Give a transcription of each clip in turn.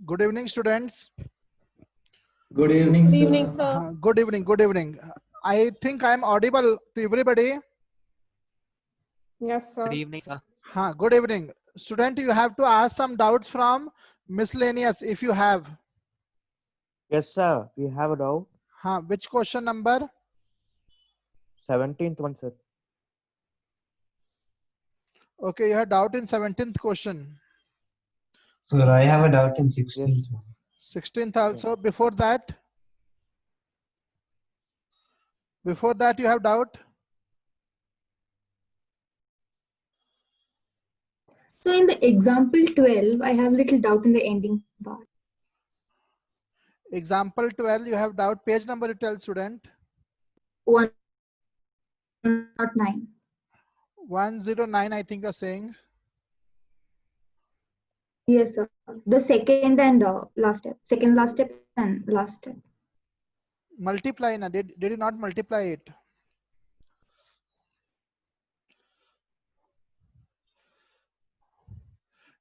Good evening, students. Good evening, Good sir. evening, sir. Good evening. Good evening. I think I am audible to everybody. Yes, sir. Good evening, sir. Good evening. Student, you have to ask some doubts from miscellaneous if you have. Yes, sir. We have a doubt. Which question number? 17th one, sir. Okay, you have doubt in 17th question. Sir, I have a doubt in 16th Yes. one. 16th also. Before that? Before that you have doubt? So in the example 12, I have little doubt in the ending part. Example 12, you have doubt. Page number you tell student. 109. 109, I think you're saying. Yes, sir. The second and last step. Second last step and last step. Multiply, na? Did you not multiply it?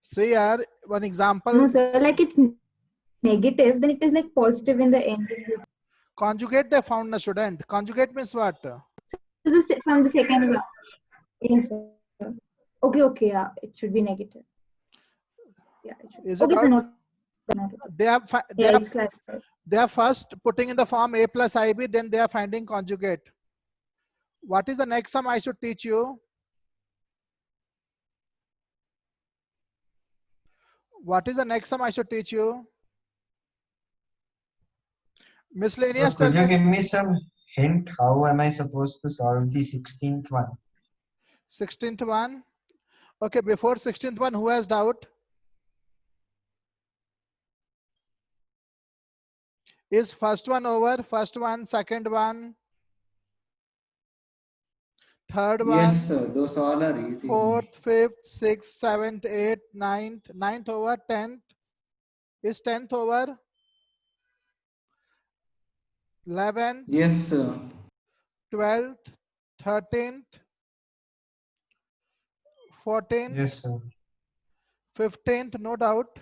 Say here, one example. No, sir. Like it's negative, then it is like positive in the ending. Conjugate they found, na student. Conjugate means what? From the second one. Yes, sir. Okay, yeah. It should be negative. Yeah, it should. Is it Okay, so doubt? not. They are first putting in the form a plus ib, then they are finding conjugate. What is the next sum I should teach you? What is the next sum I should teach you? So Miscellaneous, tell could you me. give me some hint? How am I supposed to solve the 16th one? 16th one. Okay, before 16th one, who has doubt? Is first one over? First one, second one, third one, Yes, sir. Those all are easy. fourth, fifth, sixth, seventh, eighth, ninth, ninth over, 10th. Is 10th over? 11th, Yes, sir. 12th, 13th, 14th, Yes, sir. 15th, no doubt.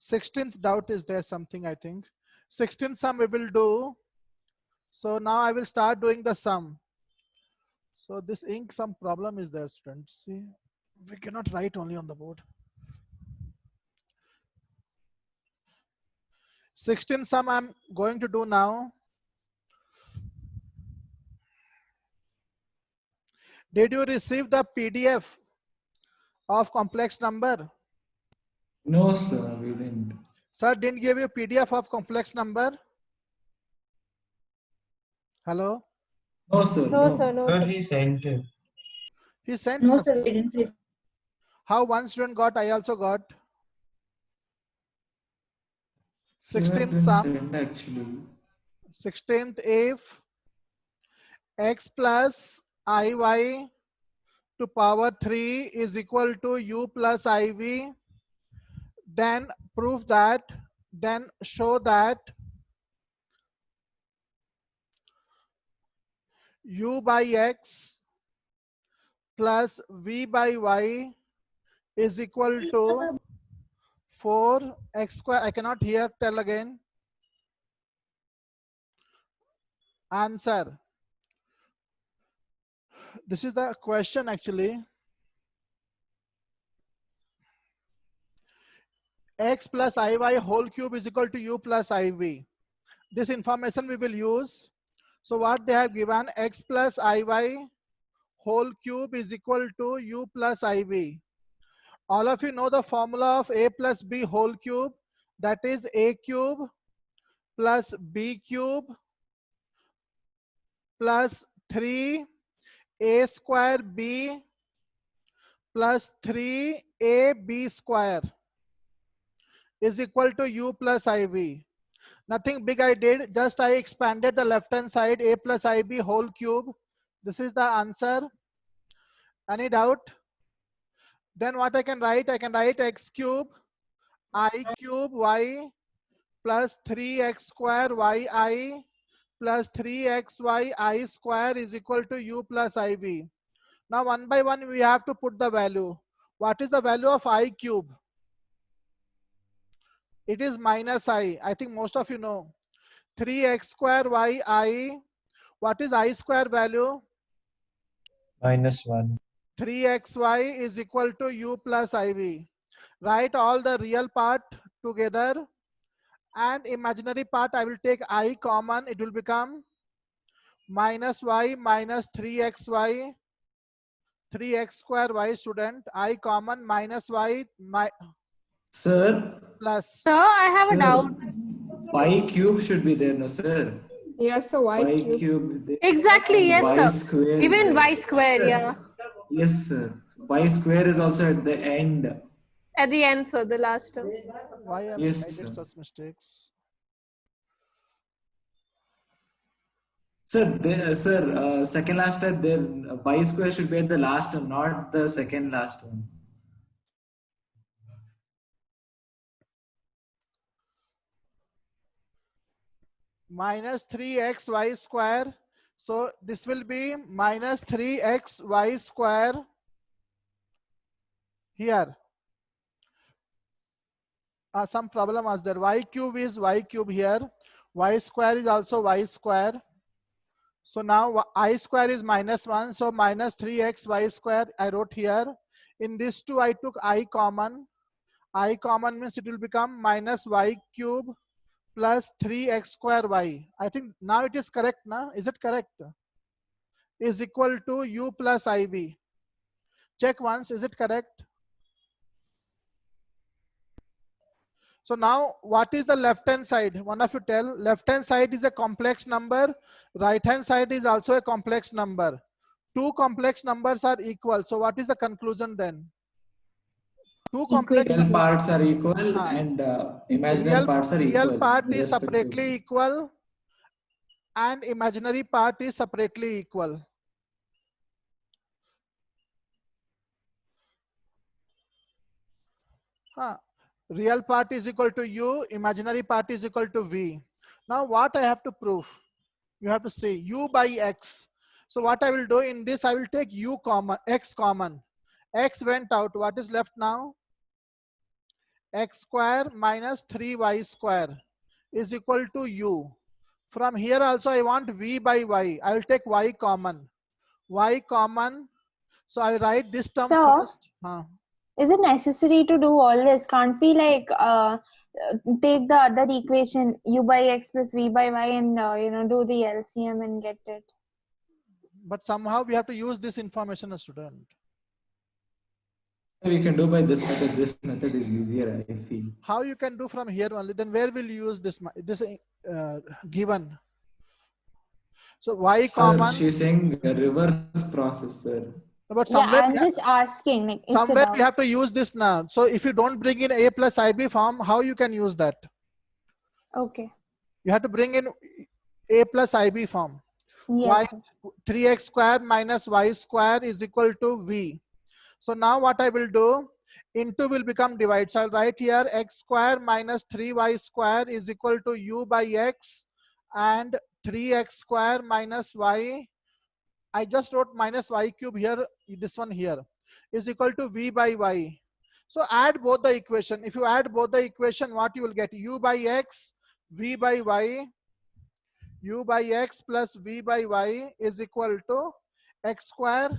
16th doubt is there something, I think. 16th sum we will do. So now I will start doing the sum. So this ink, some problem is there, students. See, we cannot write only on the board. 16th sum I'm going to do now. Did you receive the PDF of complex number? No, sir. We didn't. Sir didn't give you PDF of complex number? Hello? No, sir. No, sir, no, Sir, sir. he sent it. He sent No, us. sir, we didn't receive. How one student got, I also got. Sir 16th didn't sum. send actually. 16th if x plus iy to power 3 is equal to u plus iv, then prove that, then show that u by x plus v by y is equal to 4x square. I cannot hear, tell again. Answer. This is the question actually. X plus iy whole cube is equal to u plus iv. This information we will use. So what they have given, x plus iy whole cube is equal to u plus iv. All of you know the formula of a plus b whole cube, that is a cube plus b cube plus 3a square b plus 3ab square is equal to u plus iv. Nothing big I did, just I expanded the left hand side, a plus ib whole cube. This is the answer. Any doubt? Then what I can write x cube I cube y plus 3x square yi plus 3xy I square is equal to u plus iv. Now one by one we have to put the value. What is the value of I cube? It is minus I. I think most of you know. 3x square yi. What is I square value? -1. 3xy is equal to u plus iv. Write all the real part together and imaginary part I will take I common. It will become minus y minus 3xy 3x square y, student. I common minus y Sir, plus. Sir, I have a sir, doubt. y cube should be there, no, sir. Yes, sir, Y cube. there. Exactly, yes, Y sir. square. Even there. y square, Sir, yeah. Yes, sir. Y square is also at the end. At the end, sir, the last term. Why am Yes, I did sir. such mistakes? Sir, second last time there, y square should be at the last one, not the second last one. Minus 3xy square. So this will be minus 3xy square here. Some problem was there. Y cube is y cube here. Y square is also y square. So now I square is -1. So minus 3xy square I wrote here. In this two I took I common. I common means it will become minus y cube plus 3x square y. I think now it is correct, na? Is it correct? Is equal to u plus iv. Check once, is it correct? So now what is the left hand side? One of you tell. Left hand side is a complex number. Right hand side is also a complex number. Two complex numbers are equal. So what is the conclusion then? Two complex Real parts are equal Huh. and imaginary parts are equal. real part is respectively. separately equal and imaginary part is separately equal. Real part is equal to u, imaginary part is equal to v. Now what I have to prove? You have to say u by x. So what I will do in this, I will take u common, x common. X went out. What is left now? X square minus 3y square is equal to u. From here also I want v by y. I will take y common. Y common. So I write this term So- first. Is it necessary to do all this? Can't we like take the other equation u by x plus v by y and do the LCM and get it? But somehow we have to use this information as student. We can do by this method. This method is easier, I feel. How you can do from here only? Then where will you use this given? So y Sir, common. she's saying a reverse process, sir. But Yeah, somewhere, I'm just asking. Like, it's somewhere about- we have to use this now. So if you don't bring in a plus ib form, how you can use that? Okay. You have to bring in a plus ib form. Yes. Y 3x square minus y square is equal to v. So now what I will do, into will become divide. So I'll write here x square minus 3y square is equal to u by x, and 3x square minus y, I just wrote minus y cube here, this one here, is equal to v by y. So add both the equation. If you add both the equation, what you will get? U by x, v by y, u by x plus v by y is equal to x square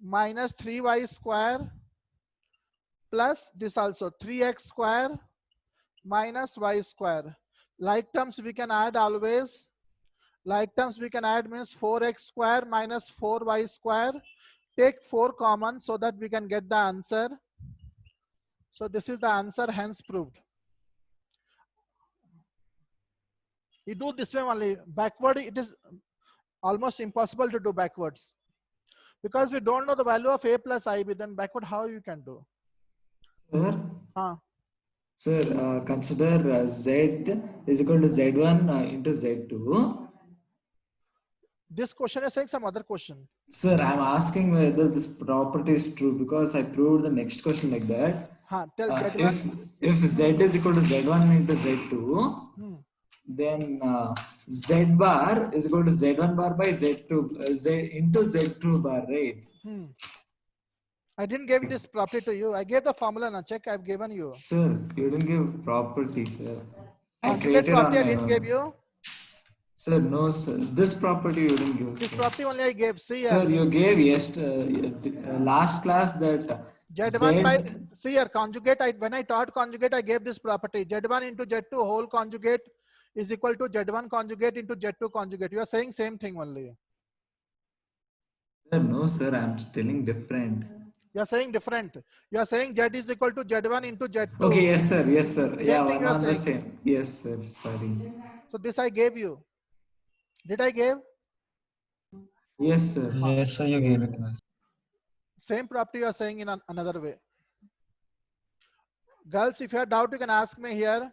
minus 3y square plus this also 3x square minus y square. Like terms we can add always. Like terms we can add means 4x square minus 4y square. Take 4 common so that we can get the answer. So this is the answer, hence proved. You do this way only. Backward it is almost impossible to do backwards. Because we don't know the value of a plus ib, then backward how you can do? Sir, Huh. sir, consider z is equal to z1 into z2. This question is saying some other question. Sir, I'm asking whether this property is true because I proved the next question like that. Huh. Tell If z is equal to z1 into z2, Hmm. then z bar is equal to z1 bar by z2 z into z2 bar, right? I didn't give this property to you. I gave the formula. Now check. I've given you. Sir, you didn't give property, sir. I Conjugate created on property I my didn't own. give you. Sir, no, sir. This property you didn't give. This Sir, property only I gave. See Sir, here. you gave last class that Z1 by, see here, conjugate. When I taught conjugate, I gave this property. Z1 into Z2 whole conjugate is equal to Z1 conjugate into Z2 conjugate. You are saying same thing only. Sir, no, sir. I'm telling different. You are saying different. You are saying Z is equal to Z1 into Z2. Okay, yes, sir. Yes, sir. Yeah, thing one you are on the saying. same. Yes, sir. Sorry. So this I gave you. Did I give? Yes, sir. Yes, sir, you gave it. Same property you are saying in another way. Girls, if you have doubt, you can ask me here.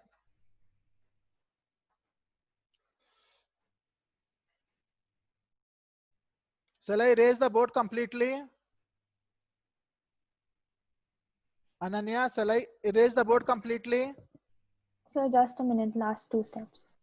Shall I erase the board completely? Ananya, shall I erase the board completely? So just a minute, last 2 steps.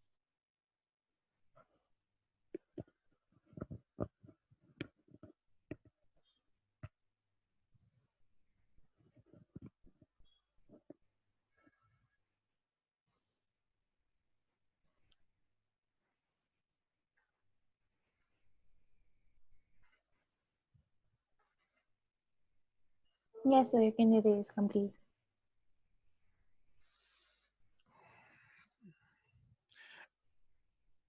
Yes, so you can erase complete.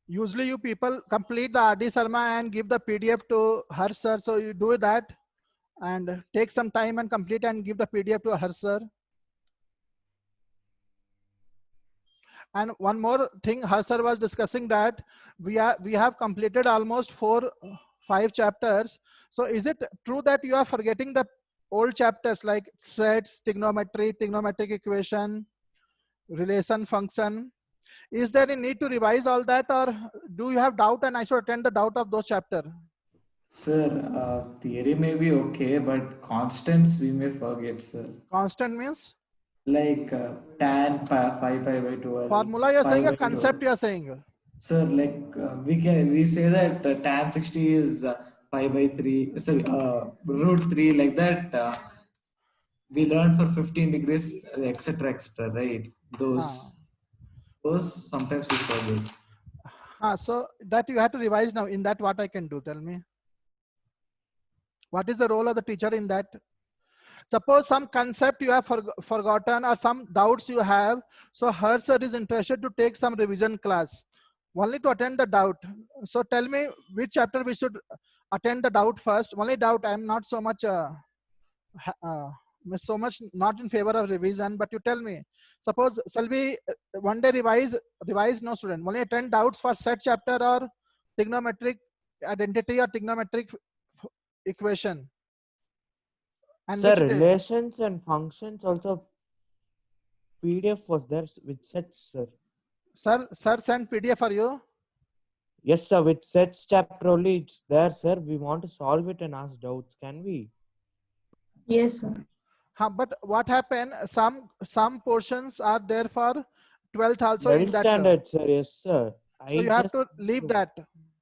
Usually you people complete the RD Sarma and give the PDF to her sir. So you do that and take some time and complete and give the PDF to her sir. And one more thing, Harsar was discussing that we have completed almost 5 chapters. So is it true that you are forgetting the old chapters like sets, trigonometry, trigonometric equation, relation function? Is there any need to revise all that, or do you have doubt and I should attend the doubt of those chapter? Sir, theory may be okay, but constants we may forget, sir. Constant means Like tan pi by 12. formula you're pi saying, by a concept 12. you're saying? Sir, like we say that tan 60 is pi by 3. Sorry, root 3, like that. We learn for 15 degrees, etc., etc. Right? Those sometimes we forget. So that you have to revise now. In that, what I can do? Tell me. What is the role of the teacher in that? Suppose some concept you have forgotten or some doubts you have. So her sir is interested to take some revision class. Only to attend the doubt. So tell me which chapter we should attend the doubt first. Only doubt. I am not so much not in favor of revision, but you tell me. Suppose shall we one day revise? No, student. Only attend doubts for set chapter or trigonometric identity or trigonometric equation. And Sir, which day? relations and functions also PDF was there with sets, sir. Sir sent PDF for you. Yes, sir. With sets chapter only it's there, sir. We want to solve it and ask doubts. Can we? Yes, sir. But what happened? Some portions are there for 12th also 12th in that. standard, sir. Yes, sir. So you have to leave that.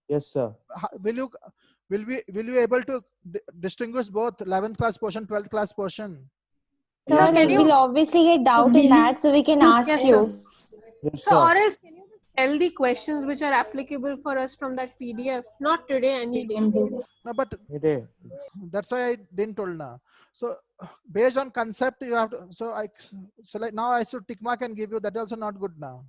Yes, sir. Will you able to distinguish both 11th class portion, 12th class portion? Sir, Sir, can we you- will obviously get doubt in that, so we can ask Yes, you. sir. Yes, So, sir. or else, can you tell the questions which are applicable for us from that PDF? Not today, any day. No, but It is. that's why I didn't told now. So based on concept, you have to. So like now I should tick mark and give you. That also not good now.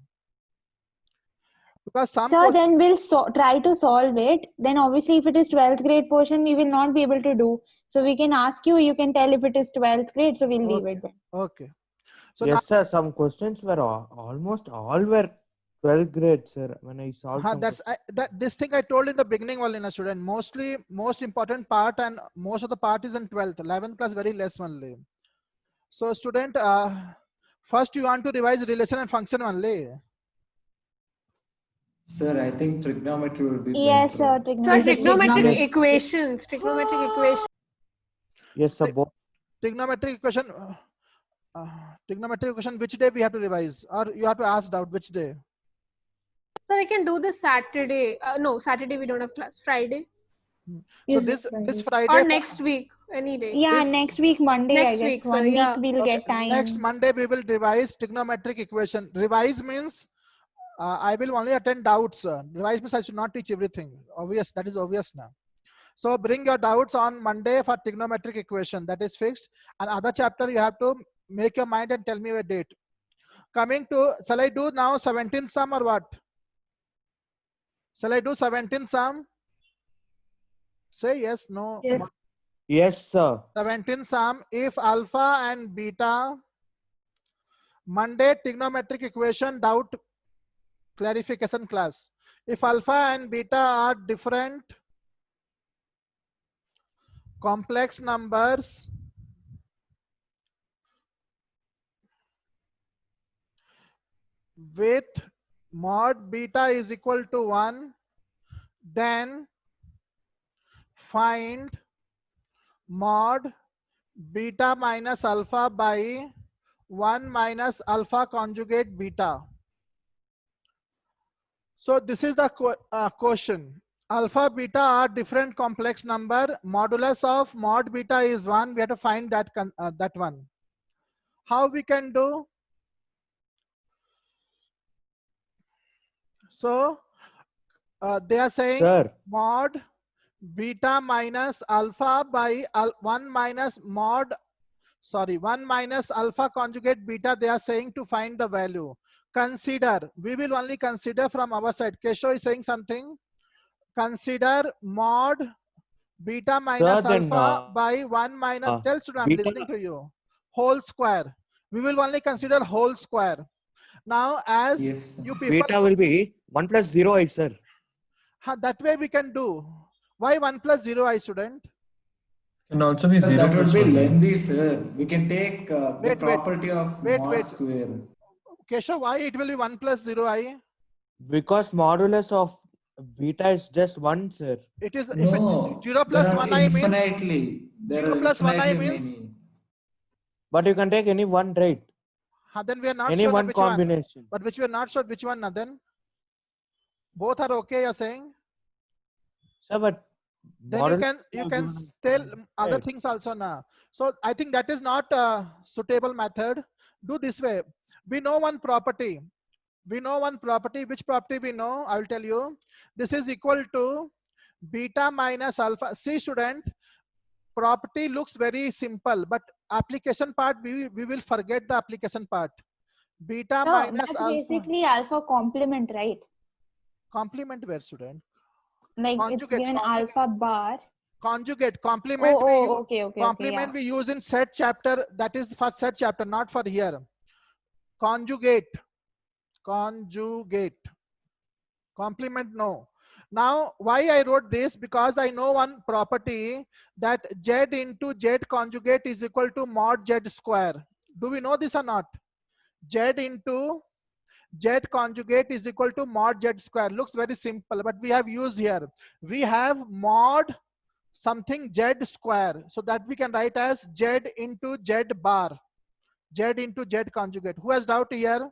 Because some Sir, then we'll try to solve it. Then obviously if it is 12th grade portion, we will not be able to do. So we can ask you, you can tell if it is 12th grade, so we'll leave it then. Okay. So Yes, sir. Some questions were almost all were 12th grade, sir. When I solved some this thing I told in the beginning only, na student. Most important part and most of the part is in 12th. 11th class very less only. So student, first you want to revise relation and function only. Sir, I think trigonometry will be Yes, better. sir. Sir, trigonometric Trigonometry. equations. Trigonometric equations. Yes, sir. Both. Trigonometric equation. Trigonometric equation. Which day we have to revise, or you have to ask out which day? So we can do this Saturday. No, Saturday we don't have class. Friday So this Friday or next week, any day. Yeah, next week, Monday, Next I guess. week, sir, 1 week yeah. we'll Okay, get time. next Monday we will revise trigonometric equation. Revise means I will only attend doubts. Revise means I should not teach everything. Obvious, that is obvious now. So bring your doubts on Monday for trigonometric equation. That is fixed. And other chapter you have to make your mind and tell me a date. Coming to, shall I do now 17 sum or what? Shall I do 17 sum? Say yes, no. Yes. Yes, sir. 17 sum. If alpha and beta, Monday trigonometric equation doubt clarification class. If alpha and beta are different complex numbers with mod beta is equal to 1, then find mod beta minus alpha by 1 minus alpha conjugate beta. So this is the question. Alpha beta are different complex number. Modulus of mod beta is 1. We have to find that one. How we can do? So they are saying Sir. mod beta minus alpha by 1 minus alpha conjugate beta. They are saying to find the value. Consider, we will only consider from our side. Kesho is saying something. Consider mod beta minus Sir, then, alpha by 1 minus, tell student, I'm beta- listening to you, whole square. We will only consider whole square. Now, as Yes, sir. you people, Beta will be 1 plus 0 I, sir. that way we can do. Why 1 plus 0 I, student? Can also be Sir, 0 that would plus be 1. lengthy, sir. We can take the Wait, property of wait, mod wait. square. Keshav, why it will be 1 plus 0 I? Because modulus of beta is just 1, sir. It is, if it, No, 0 there plus are 1 I means, infinitely. There 0 are plus 1 I infinitely means, many. But you can take any one, right? then we are not Any sure one which one. combination. But which we are not sure which one, then? Both are okay, you're saying? Sir, but Then modulus you are can given as tell one, other right? things also now. So I think that is not a suitable method. Do this way. We know one property. We know one property. Which property we know? I will tell you. This is equal to beta minus alpha. See, student, property looks very simple, but application part, we will forget the application part. Beta No, minus that's alpha. basically alpha complement, right? Complement where, student? Like it's Conjugate, given conjugate. alpha bar. Conjugate, complement. Okay, okay, Complement yeah. we use in set chapter. That is for set chapter, not for here. Conjugate. Conjugate. Complement, no. Now, why I wrote this? Because I know one property that Z into Z conjugate is equal to mod Z square. Do we know this or not? Z into Z conjugate is equal to mod Z square. Looks very simple, but we have used here. We have mod something Z square. So that we can write as Z into Z bar. Z into Z conjugate. Who has doubt here?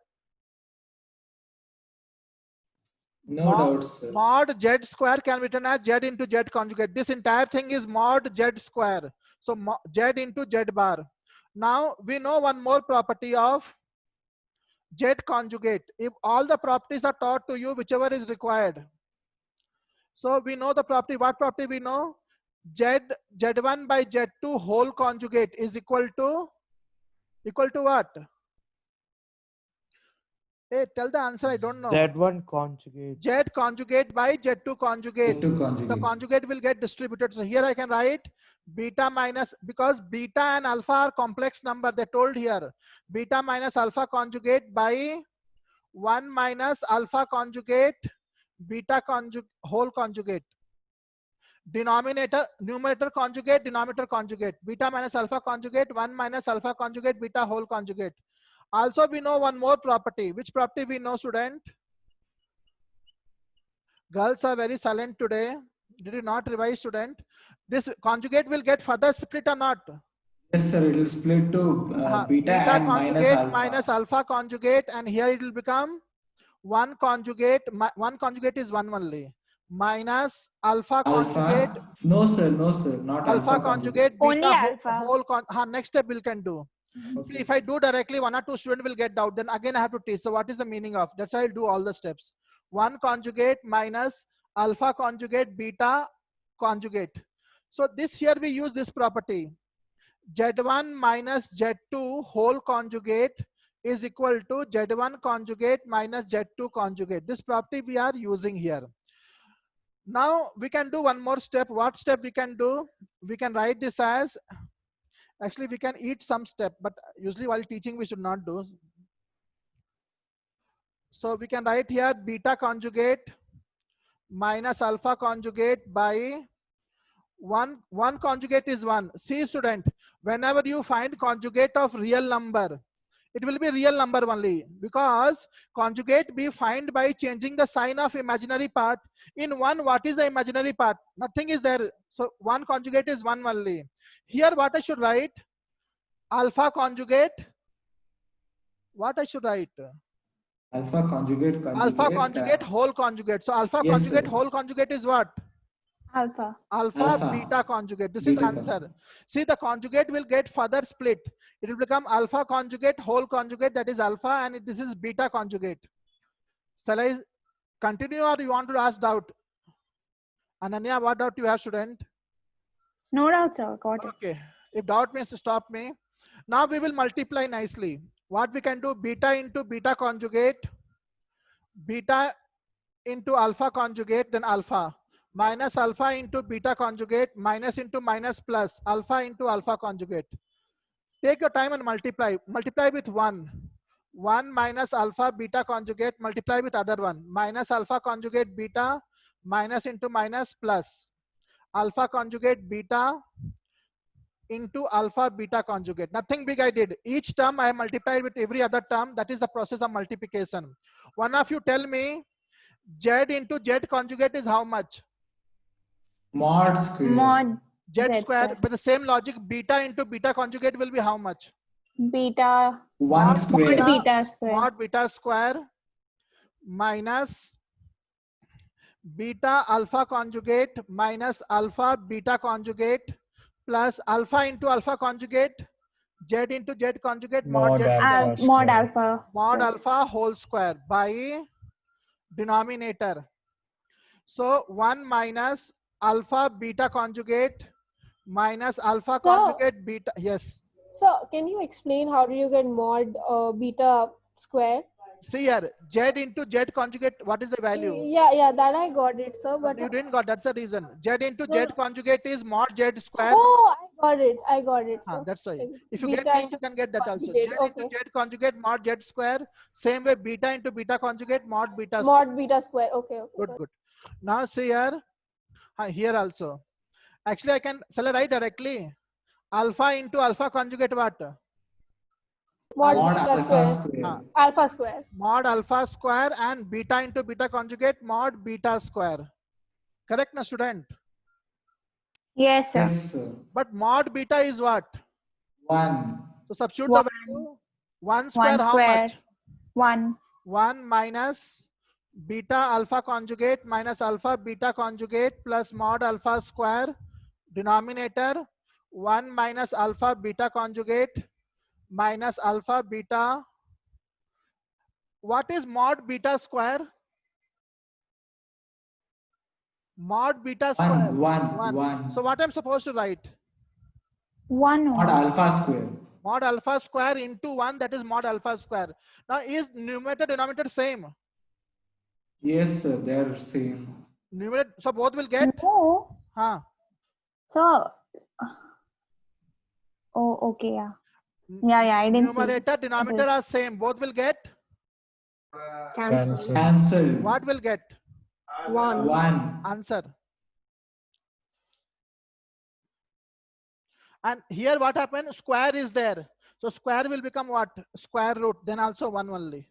No doubts, sir. Mod Z square can be written as Z into Z conjugate. This entire thing is mod Z square. So Z into Z bar. Now we know one more property of Z conjugate. If all the properties are taught to you, whichever is required. So we know the property. What property we know? Z1 by Z2 whole conjugate is equal to what? Hey, tell the answer. I don't know. Z1 conjugate. Z conjugate by Z2 conjugate. Z2 The conjugate. conjugate will get distributed. So here I can write beta minus, because beta and alpha are complex number. They told here beta minus alpha conjugate by 1 minus alpha conjugate beta whole conjugate. Denominator, numerator conjugate, denominator conjugate. Beta minus alpha conjugate, 1 minus alpha conjugate beta whole conjugate. Also we know one more property. Which property we know, student? Girls are very silent today. Did you not revise, student? This conjugate will get further split or not? Yes, sir. It will split to beta and conjugate minus alpha conjugate, and here it will become 1 conjugate. 1 conjugate is 1 only. Minus alpha conjugate. No, sir. No, sir. Not Alpha conjugate Only beta alpha. whole next step we can do. See, if I do directly, 1 or 2 students will get doubt. Then again I have to teach. So what is the meaning of? That's why I'll do all the steps. 1 conjugate minus alpha conjugate beta conjugate. So this here we use this property. Z1 minus Z2 whole conjugate is equal to Z1 conjugate minus Z2 conjugate. This property we are using here. Now we can do one more step. What step we can do? We can write this as, actually we can eat some step, but usually while teaching we should not do. So we can write here beta conjugate minus alpha conjugate by 1 conjugate is 1. See, student, whenever you find conjugate of real number, it will be real number only, because conjugate we find by changing the sign of imaginary part. In 1, what is the imaginary part? Nothing is there. So 1 conjugate is 1 only. Here what I should write? Alpha conjugate. What I should write? alpha conjugate. Alpha conjugate whole conjugate. So alpha Yes, conjugate sir. whole conjugate is what? Alpha. Alpha beta conjugate. This is the answer. See, the conjugate will get further split. It will become alpha conjugate whole conjugate, that is alpha, and this is beta conjugate. Shall I continue or you want to ask doubt? Ananya, what doubt you have, student? No doubt, sir. Got it. Okay. If doubt means stop me. Now we will multiply nicely. What we can do? Beta into beta conjugate, beta into alpha conjugate, then alpha, minus alpha into beta conjugate, minus into minus plus, alpha into alpha conjugate. Take your time and multiply. Multiply with 1. 1 minus alpha beta conjugate multiply with other one, minus alpha conjugate beta, minus into minus plus alpha conjugate beta into alpha beta conjugate. Nothing big I did. Each term I multiplied with every other term. That is the process of multiplication. One of you tell me z into z conjugate is how much? Mod square. Mod Z Z square. square. With the same logic, beta into beta conjugate will be how much? Beta. 1 Mod square. Mod beta square. Mod beta square minus beta alpha conjugate minus alpha beta conjugate plus alpha into alpha conjugate z into z conjugate mod z square. Mod alpha. Mod square. alpha whole square by denominator. So 1 minus alpha beta conjugate minus alpha So- conjugate beta. Yes. So can you explain how do you get mod beta square? See here, z into z conjugate, what is the value? Yeah, that I got it, sir. But You didn't got, that's the reason. Z into No, z no. conjugate is mod z square. oh, I got it, Ah, sir. that's right. Like, If you get beta this, into you can get that also. Z conjugate, into z conjugate mod z square. Same way, beta into beta conjugate mod beta square. Mod beta square. Okay. Good, good. Now see here, here also. Actually, shall I write directly? Alpha into alpha conjugate what? Mod Mod beta alpha square. square. Alpha square. Mod alpha square and beta into beta conjugate mod beta square. Correct, na student? Yes, sir. Yes, sir. But mod beta is what? 1. So substitute One. the value. 1 square, how square. much? 1. 1 minus beta alpha conjugate minus alpha beta conjugate plus mod alpha square, denominator 1 minus alpha beta conjugate minus alpha beta. What is mod beta square? Mod beta square. 1. So what I'm supposed to write? 1. Mod alpha square. Mod alpha square into 1, that is mod alpha square. Now is numerator denominator same? Yes, sir. They are same. Numerator, so both will get? No. Huh? So. Oh, okay. Yeah. Yeah. I didn't see. Numerator, denominator are same. Both will get? Cancel. Cancel. What will get? 1. 1. Answer. And here what happened? Square is there. So square will become what? Square root. Then also 1 only.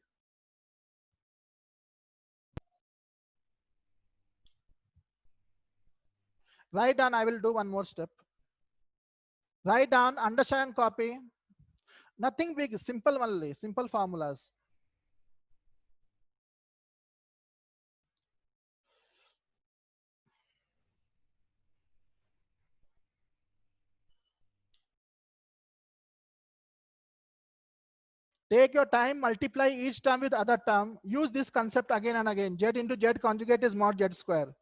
Write down. I will do one more step. Write down, understand and copy. Nothing big, simple only. Simple formulas. Take your time, multiply each term with other term. Use this concept again and again. Z into Z conjugate is mod Z square.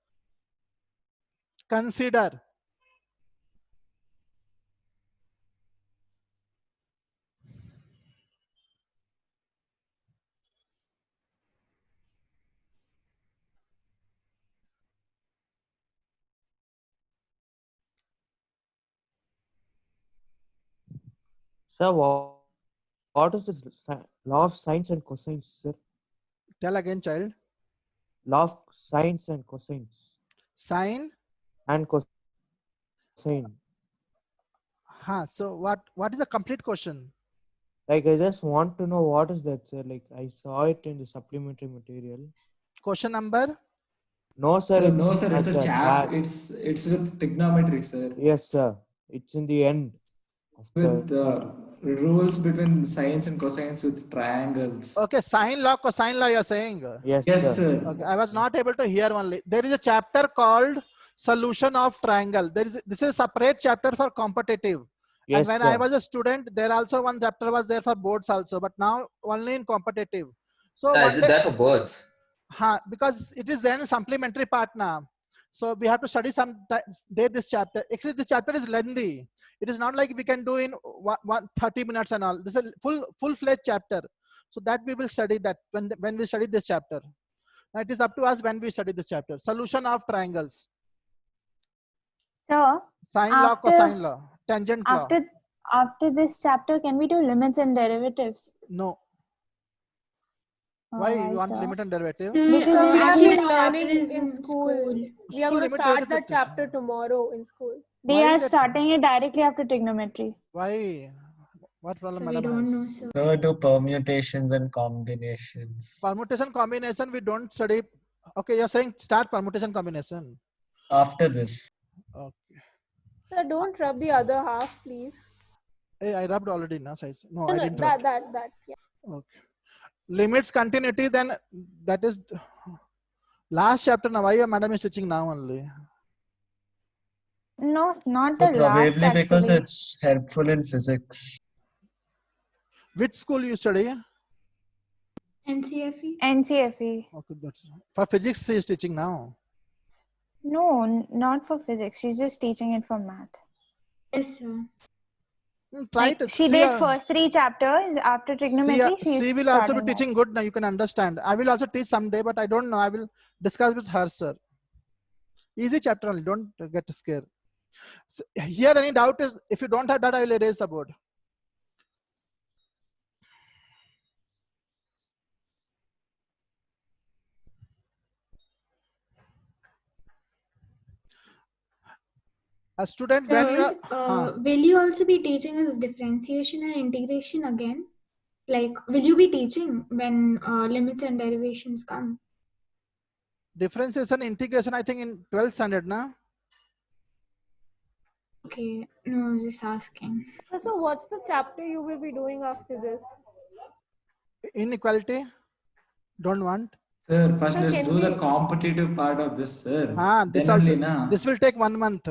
Consider. Sir, what is this law of sines and cosines, sir? Tell again, child. Law of sines and cosines. Sine. And cosine. So what is the complete question? Like, I just want to know what is that, sir? Like, I saw it in the supplementary material. Question number? No, sir. No, sir. It's at a the chap. back. It's with trigonometry, sir. Yes, sir. It's in the end. With the rules between sines and cosines with triangles. Okay, sine law, cosine law you're saying. Yes, Yes, sir. sir. Okay, I was not able to hear only. There is a chapter called solution of triangle. This is a separate chapter for competitive. Yes, And when sir. I was a student, there also one chapter was there for boards also, but now only in competitive. So Is one it day, there for boards? because it is then supplementary part now. So we have to study this chapter. Actually, this chapter is lengthy. It is not like we can do in 30 minutes and all. This is a full-fledged chapter. So that we will study that when we study this chapter. Now it is up to us when we study this chapter. Solution of triangles. So Sine law, After- cosine law, tangent law. after this chapter, can we do limits and derivatives? No. Why you Why, want sir? limit and derivative? Because we are Actually, doing learning chapter is in school. We are School going to limit start derivative that teaching. chapter tomorrow in school. They Why are that- starting it directly after trigonometry. Why? What problem So we madam don't has? know, sir. So do permutations and combinations. Permutation combination we don't study. Okay, you're saying start permutation combination. After this. Okay. Sir, don't rub the other half, please. Hey, I rubbed already, na size. No, No, I no, didn't rub. that. Yeah. Okay. Limits continuity, then that is last chapter now. Why your madam is teaching now only? No, not So the last probably because actually. it's helpful in physics. Which school you study? NCFE. NCFE. Okay, that's for physics she is teaching now. No, not for physics. She's just teaching it for math. Yes, sir. Try Like to she see, did first 3 chapters. After trigonometry, she's she will also be starting teaching good now. You can understand. I will also teach someday, but I don't know. I will discuss with her, sir. Easy chapter only. Don't get scared. So, here, any doubt is if you don't have that, I will erase the board. A student, when you Sir, are, will you also be teaching us differentiation and integration again? Like, will you be teaching when limits and derivations come? differentiation, integration, I think in 12th standard, na? Okay, no, just asking. So, what's the chapter you will be doing after this? Inequality, don't want. Sir, first Sir, let's can do the we- competitive part of this, sir. This Then also, only, na. this will take 1 month.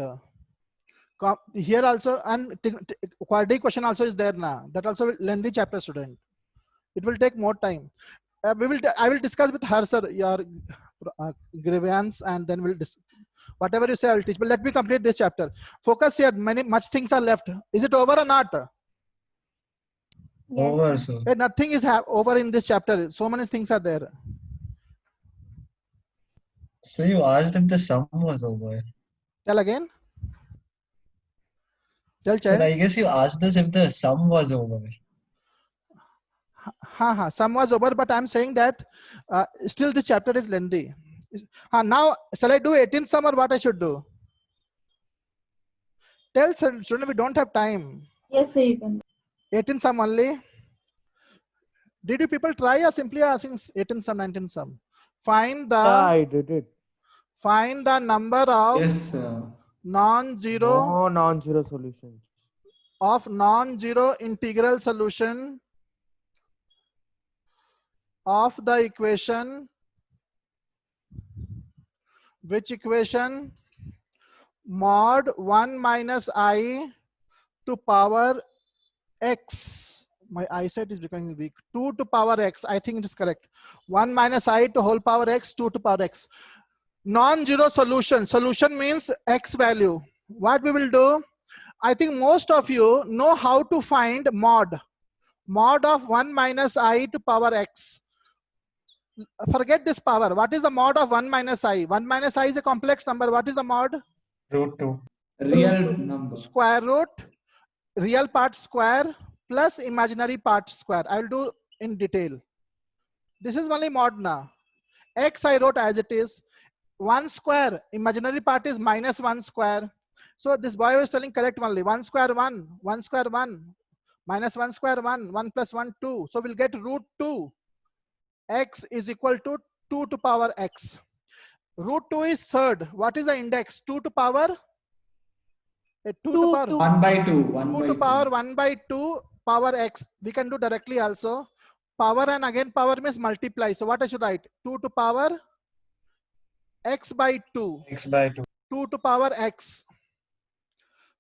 Here also, and quadratic question also is there now. That also will lengthy chapter, student. It will take more time. I will discuss with her, sir, your grievance, and then we'll whatever you say, I will teach. But let me complete this chapter. Focus here. Much things are left. Is it over or not? Yes, Over, sir. so. Hey, nothing is over in this chapter. So many things are there. So you asked if the sum was over. Tell again. Tell So child. I guess you asked us if the sum was over. Some was over, but I'm saying that still this chapter is lengthy. Now, shall I do 18 sum or what I should do? Tell student we don't have time. Yes, sir, you can. 18 sum only. Did you people try or simply asking 18 sum, 19 sum? Find I did it. the number of Yes, sir. non-zero No non-zero solutions. of non-zero integral solution of the equation, which equation mod 1 minus I to power x. My eyesight is becoming weak. 2 to power x. I think it is correct. 1 minus I to whole power x, 2 to power x. Non-zero solution. Solution means x value. What we will do? I think most of you know how to find mod. Mod of 1 minus I to power x. Forget this power. What is the mod of 1 minus I? 1 minus I is a complex number. What is the mod? Root 2. Real number. Square root, real part square plus imaginary part square. I will do in detail. This is only mod now. X I wrote as it is. 1 square, imaginary part is minus 1 square. So this boy was telling correct only. 1 square 1, 1 square 1, minus 1 square 1, 1 plus 1 2. So we'll get root 2. X is equal to 2 to power x. Root 2 is third. What is the index? 2 to power? 2 to power? 1 by 2. 2 1 by to 2. power 1 by 2 power x. We can do directly also. Power and again power means multiply. So what I should write? 2 to power x by 2. X by 2. 2 to power x.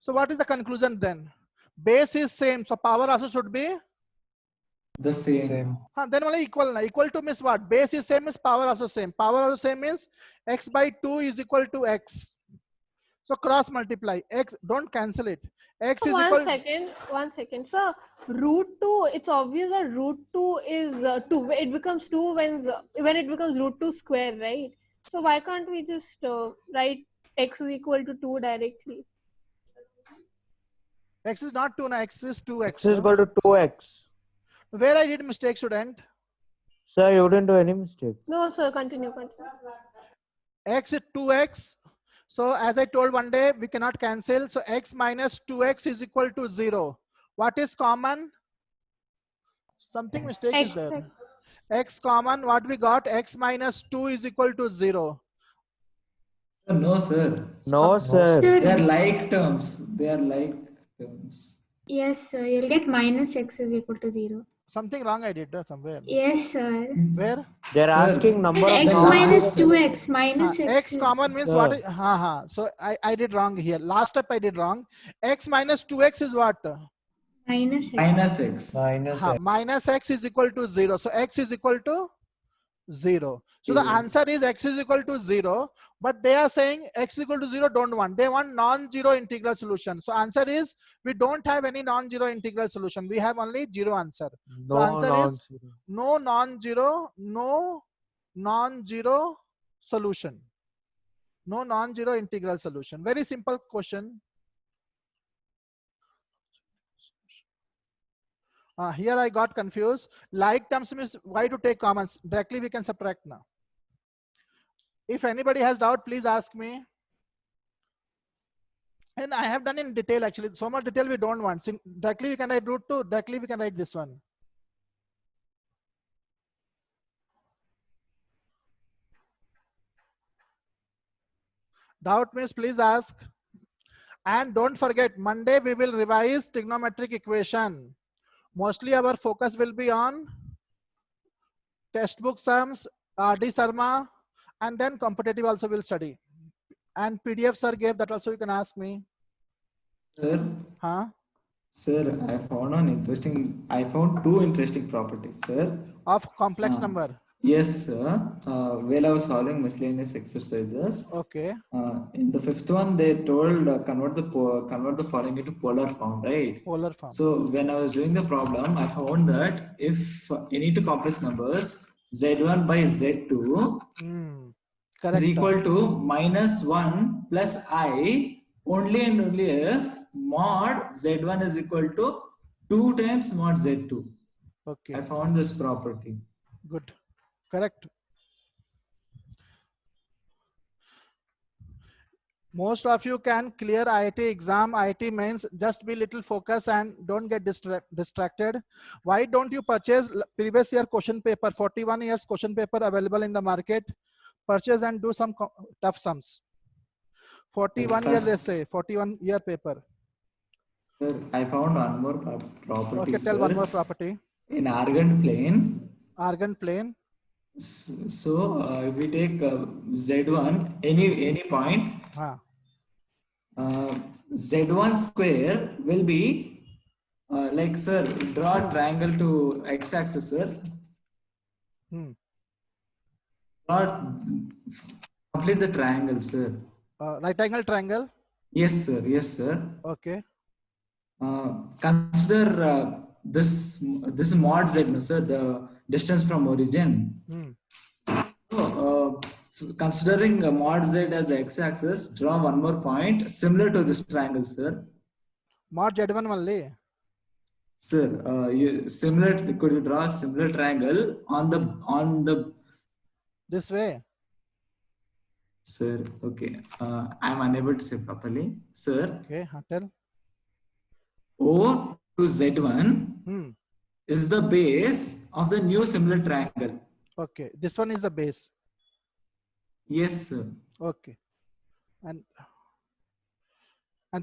So what is the conclusion then? Base is same. So power also should be? The same. Same. Then only equal. Equal to means what? Base is same means power also same. Power also same means x by 2 is equal to x. So cross multiply. X, don't cancel it. X is equal. One second. So root 2, it's obvious that root 2 is 2. It becomes 2 when it becomes root 2 square, right? So why can't we just write x is equal to 2 directly? X is not 2, now x is 2x. X is equal to 2x. Where I did mistake, student? Sir, you didn't do any mistake. No, sir. Continue. X is 2x. So as I told one day, we cannot cancel. So x minus 2x is equal to 0. What is common? Something mistake is X. there. X common, what we got? X minus 2 is equal to 0. No, sir. No, sir. Sir, They are like terms. They are like terms. yes, sir. You'll get minus x is equal to 0. Something wrong I did somewhere. Yes, sir. Where? They're Sir, asking number of X last- minus non. 2x minus X is common means Sir. what? So I did wrong here. Last step I did wrong. X minus 2x is what? minus x. Minus x. Minus x. Minus x is equal to 0. So x is equal to 0. So the Zero. answer is x is equal to 0. But they are saying x is equal to 0 don't want. They want non-zero integral solution. So answer is we don't have any non-zero integral solution. We have only 0 answer. No answer is- non-zero. No non-zero solution. No non-zero integral solution. Very simple question. Here I got confused. Like terms means why to take commons? Directly we can subtract now. If anybody has doubt, please ask me. And I have done in detail actually. So much detail we don't want. Directly we can write root 2. Directly we can write this one. Doubt means please ask. And don't forget, Monday we will revise trigonometric equation. Mostly our focus will be on textbook sums, RD Sarma, and then competitive also will study. And PDF sir gave, that also you can ask me. Sir, Huh? sir, I found two interesting properties, sir. Of complex Ah. number. Yes, sir. While I was solving miscellaneous exercises, Okay. in the fifth one, they told convert the following into polar form, right? Polar form. So when I was doing the problem, I found that if any two complex numbers, z1 by z2 Correct. is equal to -1 plus I, only and only if mod z1 is equal to 2 times mod z2. Okay. I found this property. Good. Correct. Most of you can clear IIT exam, IIT mains. Just be little focused and don't get distracted. Why don't you purchase previous year question paper? 41 years question paper available in the market. Purchase and do some tough sums. 41 year they say. 41 year paper. Sir, I found one more property. Okay, tell sir. one more property. In Argand plane. Argand plane. So if we take z1 any point, z1 square will be like, sir, draw a triangle to x-axis, sir. Complete the triangle, sir. Right angle triangle. Yes, sir. Yes, sir. Okay. Consider this mod z, no, sir, the distance from origin. So, considering mod z as the x-axis, draw one more point similar to this triangle, sir. Mod z1 only. Sir, could you draw a similar triangle on the this way? Sir, okay. I'm unable to say properly, sir. Okay, tell. O to z1 is the base of the new similar triangle. Okay, this one is the base. Yes, sir. Okay, and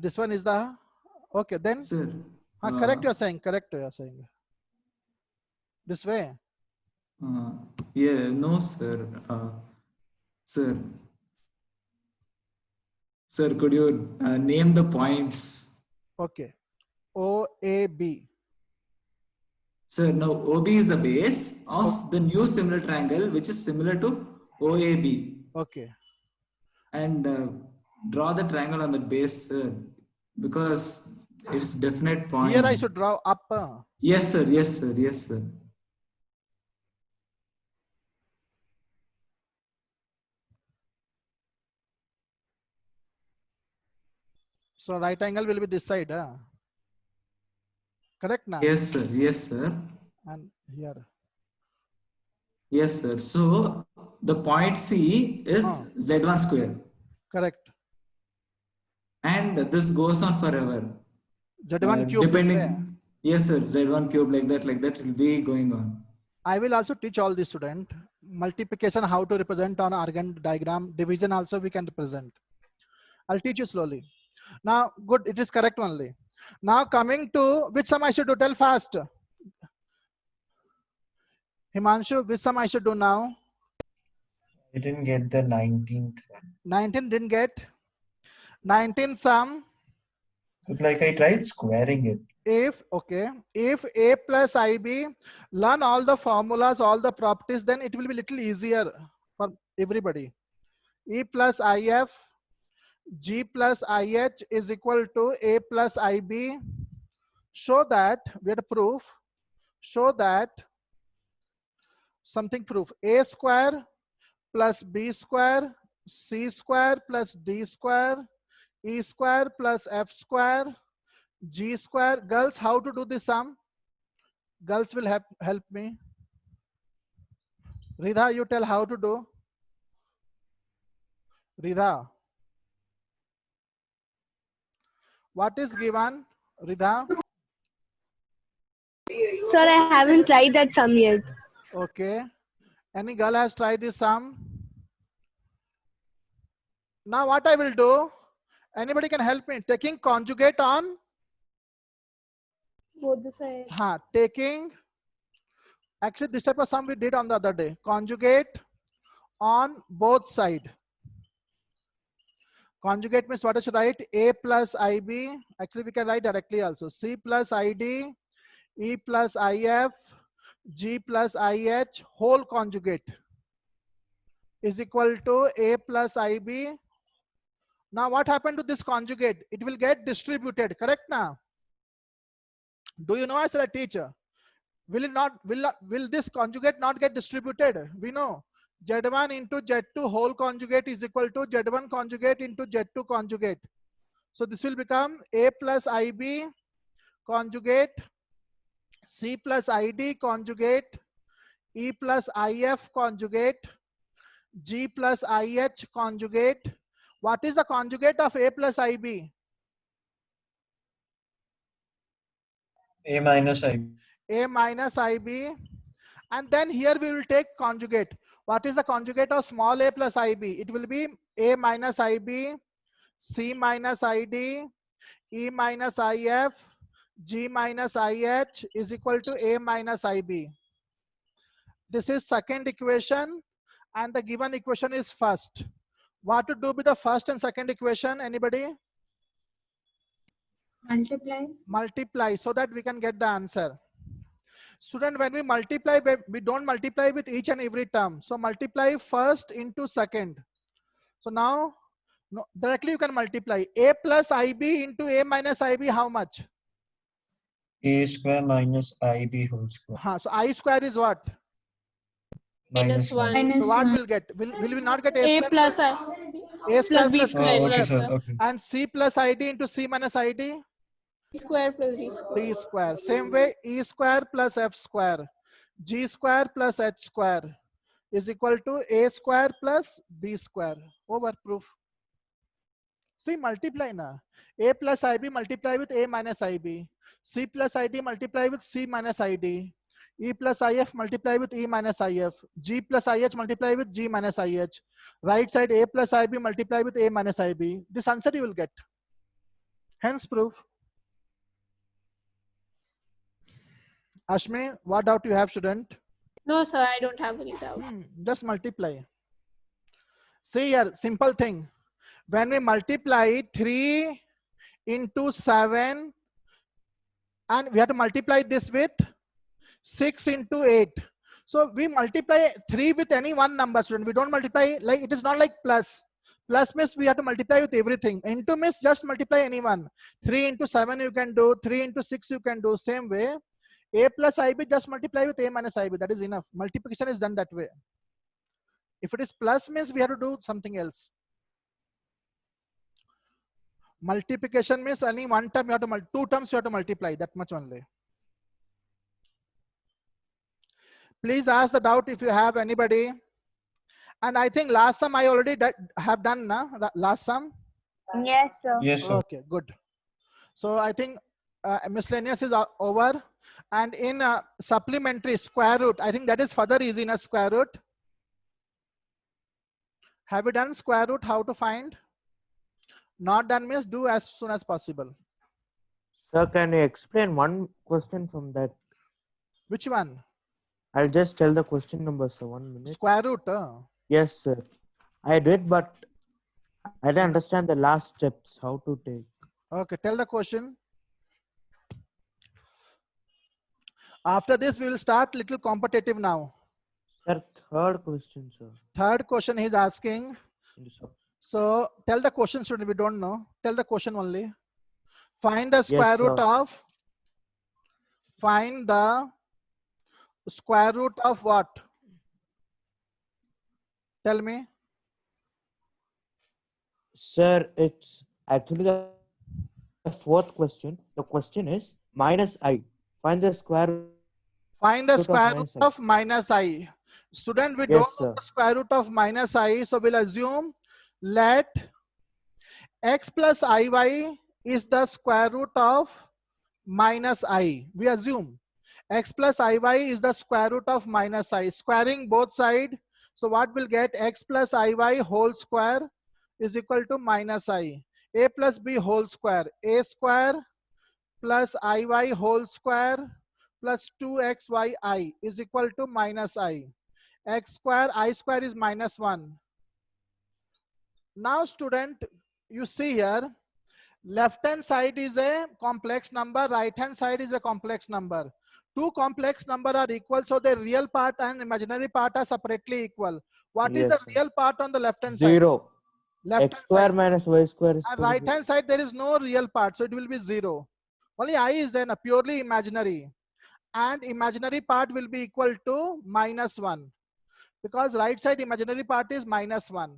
this one is the, okay, then. Sir. Correct, you're saying. Correct, you're saying. This way. Yeah, no, sir. Sir. Sir, could you name the points? Okay. OAB. Sir, now OB is the base of the new similar triangle, which is similar to OAB. Okay. And draw the triangle on the base, sir, because it's definite point. Here I should draw up. Yes, sir. Yes, sir. Yes, sir. So right angle will be this side. Correct now? Yes, sir. Yes, sir. And here. Yes, sir. So the point C is Z1 square. Correct. And this goes on forever. Z1 cube this way. Depending, yes, sir. Z1 cube like that will be going on. I will also teach all the student multiplication, how to represent on Argand diagram. Division also we can represent. I'll teach you slowly. Now, good, it is correct only. Now coming to which sum I should do, tell fast. Himanshu, which sum I should do now? I didn't get the 19th one. 19 didn't get. 19 sum, So like I tried squaring it. if A plus IB, learn all the formulas, all the properties, then it will be little easier for everybody. E plus IF, G plus IH is equal to A plus IB. Show that, we have to proof, show that something proof. A square plus B square, C square plus D square, E square plus F square, G square. Girls, how to do this sum? Girls will help me. Ridha, you tell how to do. Ridha. What is given, Ridha? Sir, I haven't tried that sum yet. Okay. Any girl has tried this sum? Now what I will do, anybody can help me. Taking conjugate on, Both the sides. taking, actually this type of sum we did on the other day. Conjugate on both side. Conjugate means what I should write? A plus IB. Actually we can write directly also. C plus ID, E plus IF, G plus IH whole conjugate is equal to A plus IB. Now what happened to this conjugate? It will get distributed, correct now? Do you know as a teacher? Will this conjugate not get distributed? We know Z1 into Z2 whole conjugate is equal to Z1 conjugate into Z2 conjugate. So this will become A plus IB conjugate, C plus ID conjugate, E plus IF conjugate, G plus IH conjugate. What is the conjugate of A plus IB? A minus IB. A minus IB. And then here we will take conjugate. What is the conjugate of small a plus IB? It will be A minus IB, C minus ID, E minus IF, G minus IH is equal to A minus IB. This is second equation and the given equation is first. What to do with the first and second equation? Anybody? Multiply. Multiply so that we can get the answer. Student, when we multiply, we don't multiply with each and every term. So multiply first into second. So now directly you can multiply. A plus IB into A minus IB, how much? A square minus IB whole square. So I square is what? Minus one. Minus So what 1. will get? Will we not get A square plus I. A square plus B plus square. Oh, okay, Yes, sir. sir. Okay. and C plus ID into C minus ID? Square plus D square. D square. Same way, E square plus F square, G square plus H square is equal to A square plus B square. Over, proof. See, multiply na. A plus IB multiply with A minus IB. C plus ID multiply with C minus ID. E plus IF multiply with E minus IF. G plus IH multiply with G minus IH. Right side A plus IB multiply with A minus IB. This answer you will get. Hence proof. Ashmi, what doubt you have, student? No, sir, I don't have any doubt. Just multiply. See here, simple thing. When we multiply 3 into 7, and we have to multiply this with 6 into 8. So we multiply 3 with any one number, student. We don't multiply, like it is not like plus. Plus means we have to multiply with everything. Into means just multiply any one. 3 into 7 you can do, 3 into 6 you can do. Same way, A plus IB just multiply with A minus IB. That is enough. Multiplication is done that way. If it is plus means we have to do something else. Multiplication means only one term you have to two terms you have to multiply, that much only. Please ask the doubt if you have anybody. And I think last sum I already have done, na? Last sum? Yes, sir. Yes, sir. Okay, good. So I think miscellaneous is over. And in supplementary, square root, I think that is further easy in a square root. Have you done square root? How to find? Not done means do as soon as possible. Sir, can you explain one question from that? Which one? I'll just tell the question number, sir. 1 minute. Square root. Yes, sir. I did, but I didn't understand the last steps, how to take. Okay, tell the question. After this, we will start little competitive now. Sir, third question, sir. Third question he's asking. Yes, sir. So tell the question, student. We don't know. Tell the question only. Find the square root sir. of. Find the square root of what? Tell me. Sir, it's actually the fourth question. The question is minus I. Find the square root. Find the Root of square root minus I. of minus I. Student, we Yes, don't know sir. the square root of minus I. So we'll assume let x plus iy is the square root of minus I. We assume x plus iy is the square root of minus I. Squaring both sides. So what will get? X plus iy whole square is equal to minus I. A plus b whole square. A square plus iy whole square plus 2xyi is equal to minus I. X square, I square is minus 1. Now student, you see here, left hand side is a complex number, right hand side is a complex number. Two complex numbers are equal, so the real part and imaginary part are separately equal. What is Yes, the sir. real part on the left hand side? 0. Left X hand square side. minus Y square is And equal to right hand side there is no real part, so it will be 0. Only I is then a purely imaginary. And imaginary part will be equal to minus 1. Because right side imaginary part is minus 1.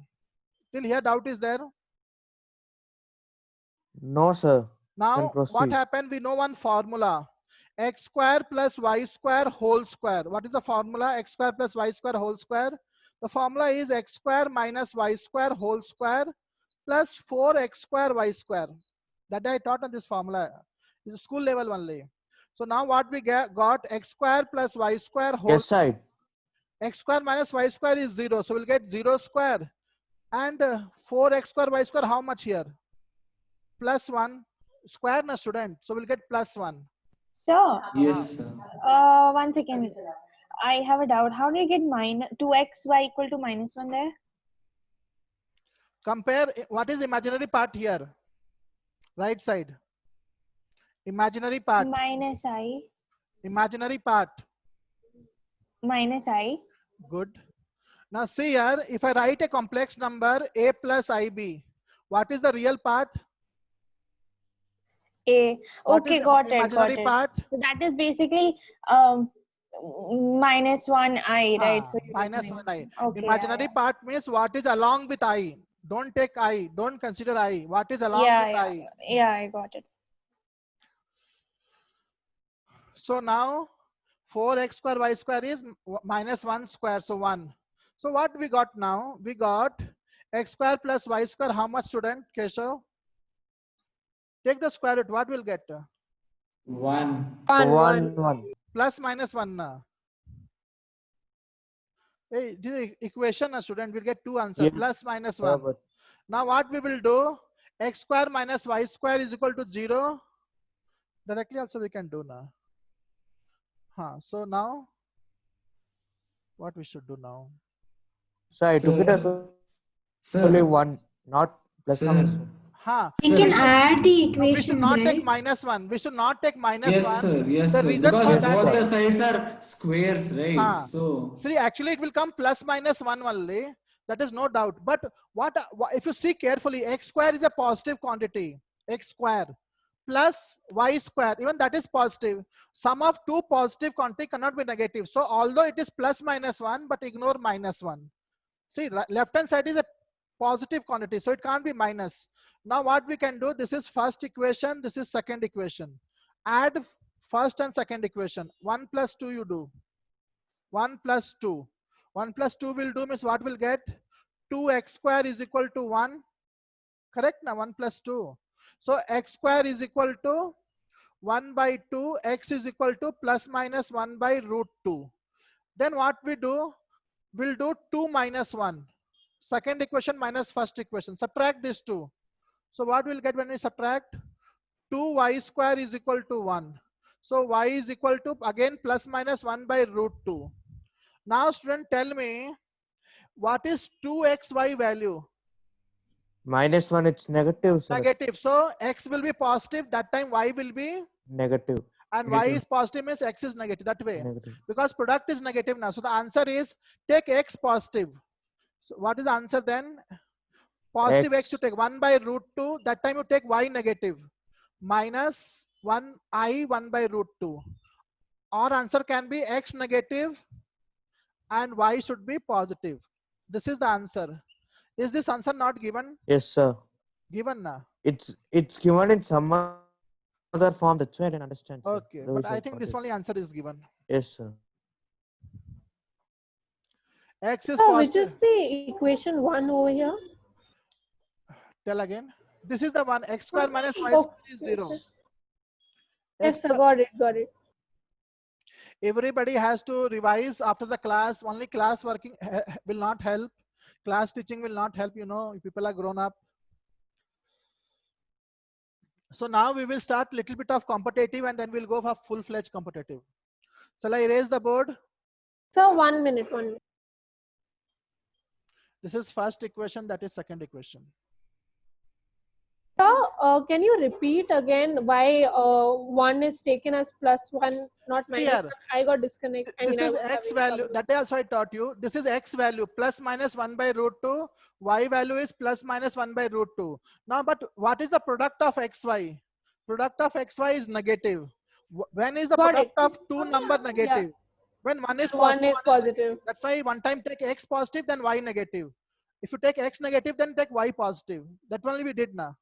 Till here doubt is there? No, sir. Now Can what proceed. happened? We know one formula. X square plus y square whole square. What is the formula? X square plus y square whole square. The formula is x square minus y square whole square plus 4x square y square. That I taught on this formula. It's school level only. So now what we got x square plus y square whole Yes side. x square minus y square is 0. So we'll get 0 square. And 4x square y square, how much here? Plus 1. Square na student. So we'll get plus 1. Sir, Yes, sir. 1 second. I have a doubt. How do you get minus 2xy equal to minus 1 there? Compare what is imaginary part here. Right side. Imaginary part. Minus I. Imaginary part. Minus I. Good. Now see here, if I write a complex number a plus ib, what is the real part? A. What Okay, is got it. imaginary Got it. part? So that is basically minus 1i, right? So you get Minus 1i. Okay, Imaginary part means what is along with I. Don't take I. Don't consider I. What is along yeah, with yeah, I? yeah, I got it. So now 4x square y square is minus 1 square. So 1. So what we got now? We got x square plus y square. How much, student? Keshav? Take the square root. What will get? 1. 1. Plus minus 1. Na. Hey, this is equation, a student will get two answers. Yes. Plus minus Sir, 1. but Now what we will do? X square minus y square is equal to 0. Directly also we can do now. So now what we should do now? so I took it as Sir. only 1, not plus Sir. minus 1. We Sir, can we should- add the We should equations, not take right? minus 1. We should not take minus Yes, 1. sir. Yes, The sir. reason for Because that both the is- sides are squares, right? Huh. So See, actually it will come plus minus 1 only. That is no doubt. But what if you see carefully, x square is a positive quantity. X square plus y square, even that is positive. Sum of two positive quantity cannot be negative. So although it is plus minus 1, but ignore minus 1. See, left hand side is a positive quantity, so it can't be minus. Now what we can do, this is first equation, this is second equation. Add first and second equation. 1 plus 2 you do. 1 plus 2. 1 plus 2 will do means what will get? 2x square is equal to 1. Correct now? 1 plus 2. So x square is equal to 1 by 2. X is equal to plus minus 1 by root 2. Then what we do? We'll do 2 minus 1. Second equation minus first equation. Subtract these two. So what we'll get when we subtract? 2y square is equal to 1. So y is equal to again plus minus 1 by root 2. Now student, tell me what is 2xy value? -1, it's negative, sir. Negative. So x will be positive, that time y will be, Negative. and y is positive means x is negative, that way. Negative. Because product is negative now. So the answer is take x positive. So what is the answer then? Positive x you take 1 by root 2, that time you take y negative, minus 1 by root 2. Our answer can be x negative and y should be positive. This is the answer. Is this answer not given? Yes, sir. Given now. It's given in some other form. That's why I didn't understand, sir. Okay, but Otherwise I I think got this it. only answer is given. Yes, sir. X is So which positive. is the equation 1 over here? Tell again. This is the one. X square minus y Oh, square is 0. yes, sir, got it. Everybody has to revise after the class. Only class working will not help. Class teaching will not help, you know, if people are grown up. So now we will start little bit of competitive and then we'll go for full-fledged competitive. Shall I erase the board? So 1 minute, 1 minute. This is first equation, that is second equation. So can you repeat again why 1 is taken as +1, not Here. -1? I got disconnected. I This mean, I is was x having value, trouble. that day also I taught you. This is x value plus minus 1 by root 2. Y value is plus minus 1 by root 2. Now, but what is the product of xy? Product of xy is negative. When is the Got product it. of two number negative? When one is One positive, is positive. That's why one time take x positive, then y negative. If you take x negative, then take y positive. That only we did now.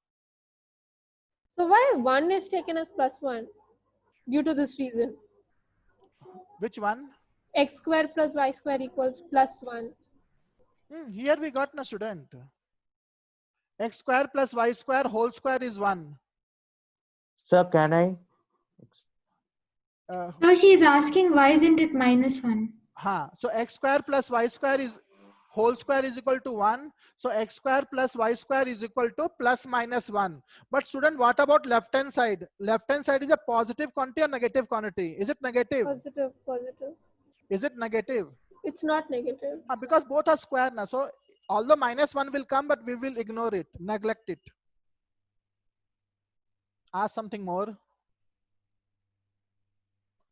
So why 1 is taken as +1? Due to this reason. Which one? X square plus y square equals +1. Here we got na student. X square plus y square whole square is 1. Sir, can I? So she is asking why isn't it -1? So x square plus y square is whole square is equal to 1. So x square plus y square is equal to plus minus 1. But student, what about left hand side? Left hand side is a positive quantity or negative quantity? Is it negative? Positive. Is it negative? It's not negative. Because both are square now. So although -1 will come, but we will ignore it, neglect it. Ask something more.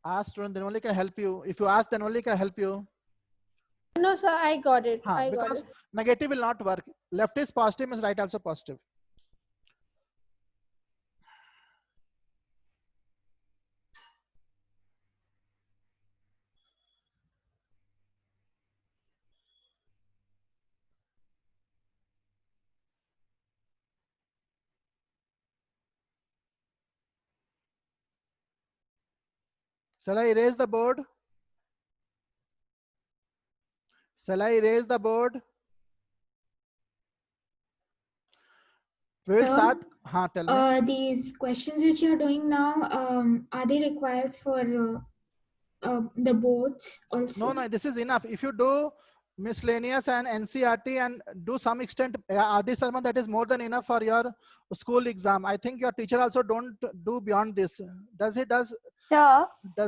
Ask student, then only can help you. If you ask, then only can help you. No, sir, I got it. I got Because it. negative will not work. Left is positive, means right also positive. Shall I erase the board? Shall I erase the board? We will Sir, start. Tell me. These questions which you're doing now, are they required for the boards also? No, this is enough. If you do miscellaneous and NCRT and do some extent RD Sarma, that is more than enough for your school exam. I think your teacher also don't do beyond this. Does he? Does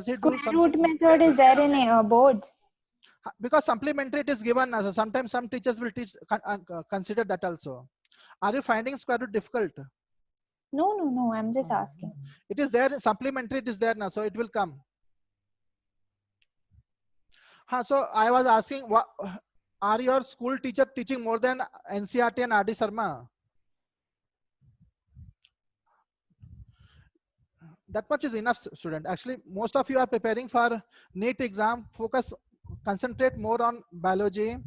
he Square do something? root method is there in boards. Because supplementary it is given. So sometimes some teachers will teach consider that also. Are you finding square root difficult? No. I'm just asking. It is there. Supplementary it is there now, so it will come. So I was asking, what are your school teacher teaching more than NCRT and RD Sarma? That much is enough, student. Actually, most of you are preparing for NEET exam. Concentrate more on biology.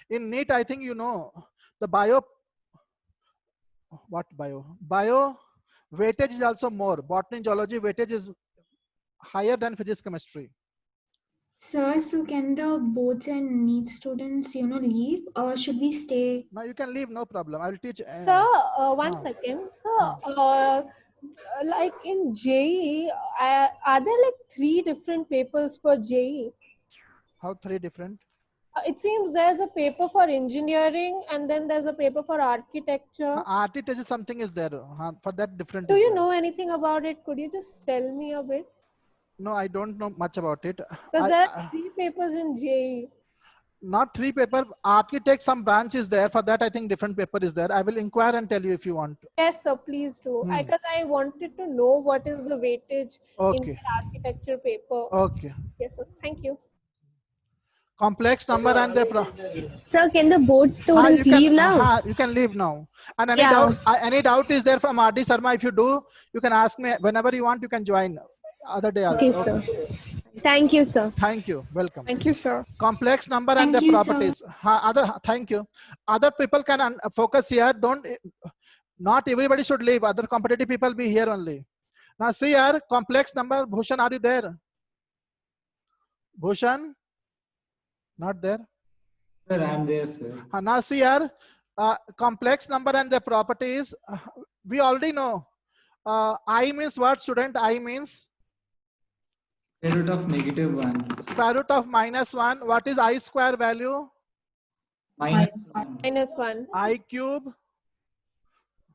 In NEET, I think you know the bio weightage is also more. Botany, zoology weightage is higher than physics, chemistry. Sir, so can the boards and NEET students, leave, or should we stay? Now you can leave, no problem. I will teach. Sir, one Ah. second. Sir, like in JEE, are there like 3 different papers for JEE? How 3 different? It seems there's a paper for engineering and then there's a paper for architecture. Architecture something is there. For that different. Do is you there. know anything about it? Could you just tell me a bit? No, I don't know much about it. Because there are 3 papers in JEE. Not 3 paper. Architect, some branch is there. For that, I think different paper is there. I will inquire and tell you if you want. Yes, sir, please do. Because I wanted to know what is the weightage in the architecture paper. Okay. Yes, sir. Thank you. Complex number and the Sir, can the board students leave now? You can leave now. And Yeah. any doubt is there from RD Sharma? If you do, you can ask me whenever you want. You can join other day also. Okay, sir. Thank you, sir. Thank you. Welcome. Thank you, sir. Complex number and Thank the you, sir. properties. Thank you. Other people can focus here. Not everybody should leave. Other competitive people be here only. Now see here, complex number. Bhushan, are you there? Bhushan? Not there. Sir, I'm there, sir. Now see here, complex number and the properties. We already know. I means what, student? I means Square root of -1. square root of -1. What is I square value? -1. -1. I cube.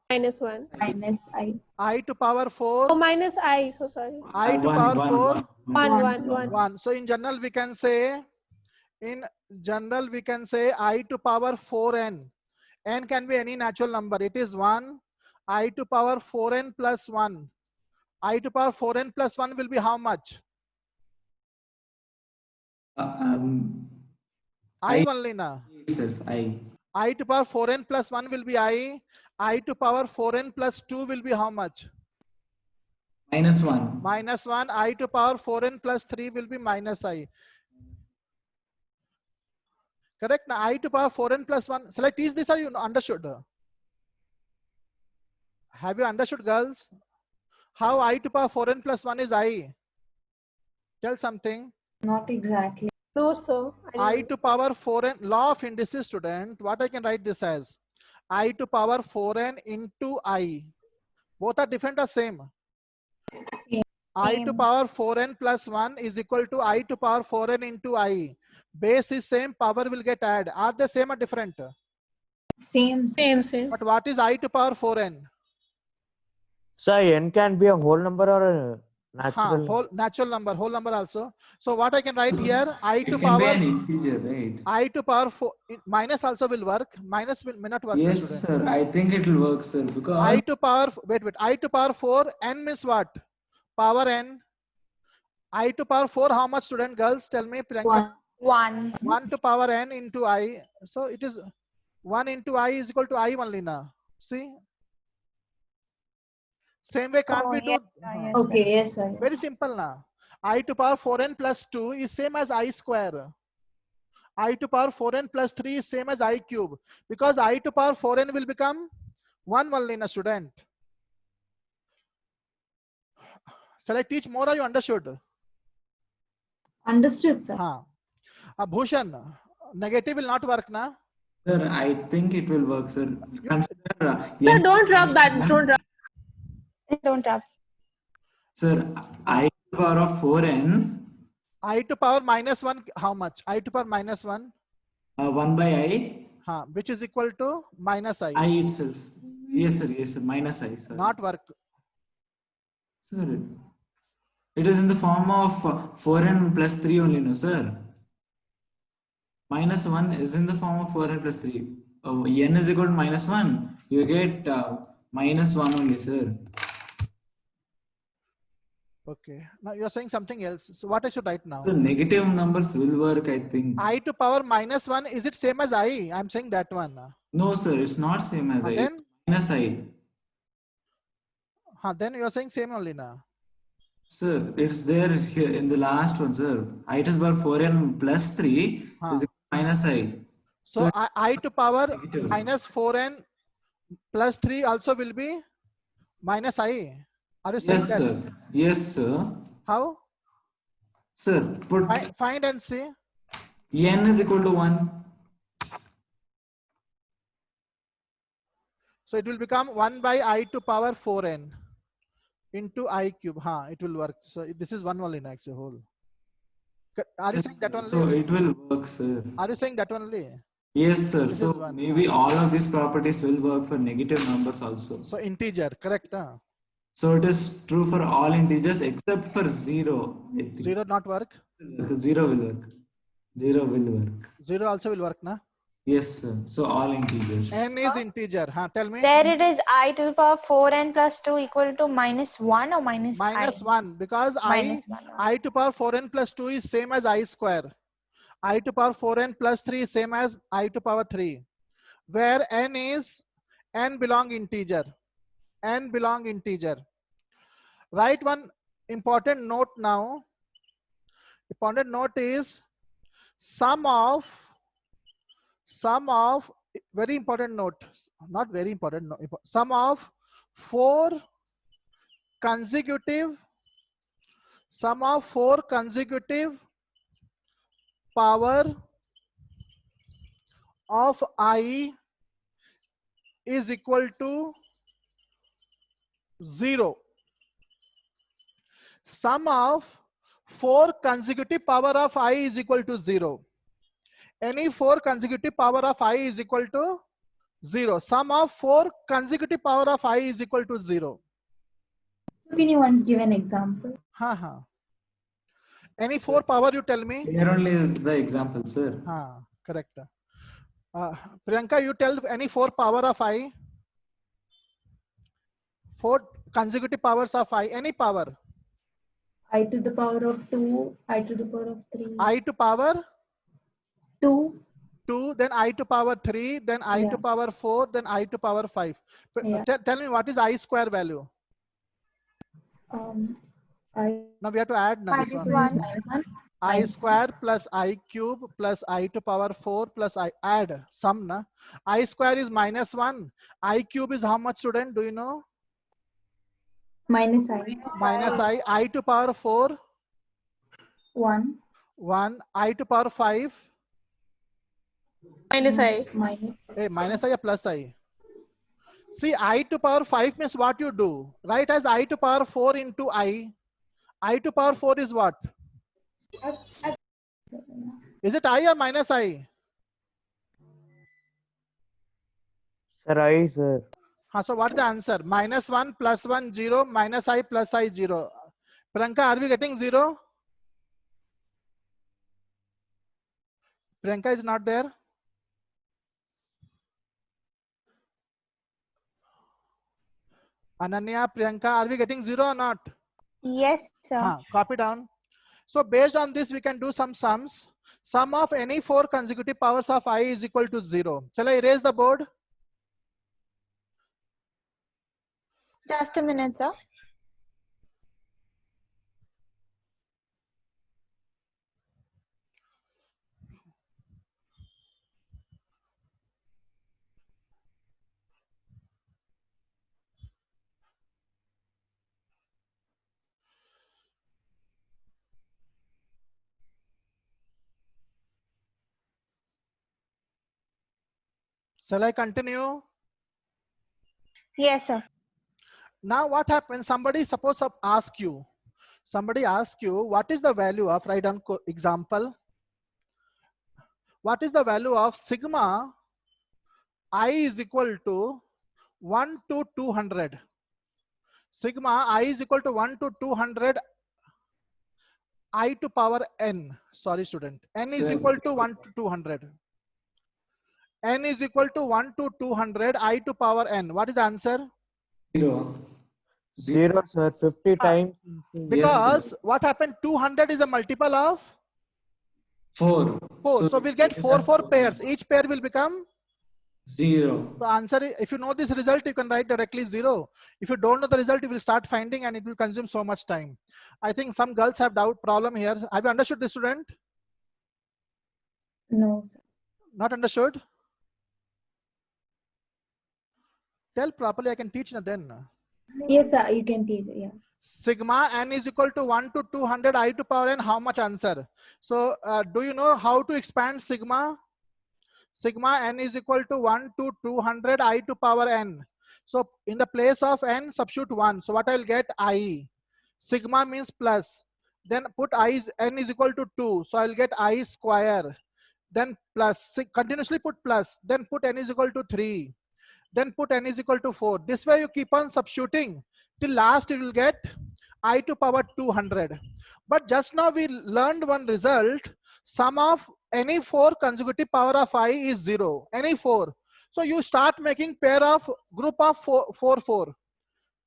-1. Minus I. I to power 4. Oh, minus I. So sorry. I to power 4. 1. So in general, we can say, I to power 4n. N can be any natural number. It is 1. I to power 4n plus 1. I to power 4n plus 1 will be how much? I only na. Itself, I to power 4n plus 1 will be I. I to power 4n plus 2 will be how much? -1. -1. I to power 4n plus 3 will be minus I. Correct? Now I to power 4n plus 1. Shall I teach this or you understood? Have you understood, girls? How I to power 4n plus 1 is I? Tell something. Not exactly. No, sir. I to power 4n, law of indices, student. What I can write this as? I to power 4n into I. Both are different or same? I to power 4n plus 1 is equal to I to power 4n into I. Base is same, power will get added. Are they same or different? Same. Same. But what is I to power 4n? So n can be a whole number or a natural. Whole natural number, whole number also. So what I can write here, I It to can be power an integer, right? I to power 4 minus also will work. Minus may not work. Yes, student. sir. I think it will work, sir. Because I to power I to power 4 n means what? Power n. I to power 4 how much, student? Girls tell me. Priyanka. 1. 1 to power n into I. So it is 1 into I is equal to I only now. See? Same way can't we do? Yes, Okay, yes, sir. Very simple now. I to power 4n plus 2 is same as I square. I to power 4n plus 3 is same as I cube. Because I to power 4n will become 1 only in a student. Shall I teach more or you understood? Understood, sir. Bhushan, negative will not work now. sir, I think it will work, sir. Consider, Sir, don't rub that. Don't rub. Don't up. Sir, I to the power of 4n, I to power minus 1, how much? I to power minus 1, 1 by I, which is equal to minus I. I itself. Yes, sir. Minus I, sir. Not work. Sir, it is in the form of 4n plus 3 only, no, sir? Minus 1 is in the form of 4n plus 3. N is equal to -1. You get -1 only, sir. Okay. Now you're saying something else. So what I should write now? So negative numbers will work, I think. I to power minus 1, is it same as I? I'm saying that one. No, sir, it's not same as I. Then? It's minus I. Then you're saying same only now. Sir, it's there here in the last one, sir. I to the power 4n plus 3 is equal to minus I. So I to power negative. minus 4n plus 3 also will be minus I. Are you saying Yes, that? sir. Yes, sir. How? Sir, put Find and see. n is equal to 1. So it will become 1 by I to power 4n into I cube. It will work. So this is one only next whole. Are you saying that only? So it will work, sir. Are you saying that only? Yes, sir. This So is one. maybe all of these properties will work for negative numbers also. So integer, correct? So it is true for all integers except for 0. I think. 0 not work? 0 will work. 0 will work. 0 also will work, na? Yes, sir. So all integers. N is integer. Tell me. There it is I to the power 4n plus 2 equal to -1 or minus Minus I? 1 because Minus 1. I to power 4n plus 2 is same as I square. I to power 4n plus 3 is same as I to power 3. Where n belong integer. N belong integer. Write one important note now. Important note is sum of very important note, not very important, no, sum of 4 consecutive power of I is equal to 0. Sum of 4 consecutive power of I is equal to 0. Any 4 consecutive power of I is equal to 0. Sum of 4 consecutive power of I is equal to 0. Can you once give an example? Any 4 power you tell me? Here only is the example, sir. Correct. Priyanka, you tell any 4 power of I. 4 consecutive powers of I. Any power. I to the power of 2, I to the power of 3. I to power 2. 2, then I to power 3, then I to power 4, then I to power 5. Tell me what is I square value? Now we have to add now. -1. I square plus I cube plus I to power 4 plus I add sum. Na? I square is -1. I cube is how much, student? Do you know? Minus I. Minus I. I to power 4. 1. 1. I to power 5. Minus I. Minus I or plus I? See, I to power 5 means what you do? Right as I to power 4 into I. I to power 4 is what? Is it I or minus I? Sir, I, sir. So what is the answer? -1 plus 1 0 minus I plus I 0. Priyanka, are we getting 0? Priyanka is not there. Ananya, Priyanka, are we getting 0 or not? Yes, sir. Copy down. So based on this, we can do some sums. Sum of any 4 consecutive powers of I is equal to 0. Shall I erase the board? Just a minute, sir. Shall I continue? Yes, sir. Now what happens? Somebody suppose ask you. Somebody asks you what is the value of, write down example. What is the value of sigma I is equal to 1 to 200? Sigma I is equal to 1 to 200 I to power n. Sorry, student. N is equal to 1 to 200. N is equal to 1 to 200 I to power n. What is the answer? 0. 0, sir. 50 times. Because what happened? 200 is a multiple of 4. 4. So we'll get 4 pairs. Each pair will become 0. The answer is, if you know this result, you can write directly 0. If you don't know the result, you will start finding and it will consume so much time. I think some girls have problem here. Have you understood this, student? No, sir. Not understood? Tell properly, I can teach then. Yes, sir. You can teach. Yeah. sigma n is equal to 1 to 200 I to power n, how much answer? So do you know how to expand sigma? Sigma n is equal to 1 to 200 I to power n. So in the place of n, substitute 1. So what I will get? I. Sigma means plus. Then put n is equal to 2. So I will get I square. Then plus, continuously put plus. Then put n is equal to 3. Then put n is equal to 4. This way you keep on substituting. Till last you will get I to power 200. But just now we learned one result. Sum of any 4 consecutive power of I is 0. Any 4. So you start making pair of group of 4.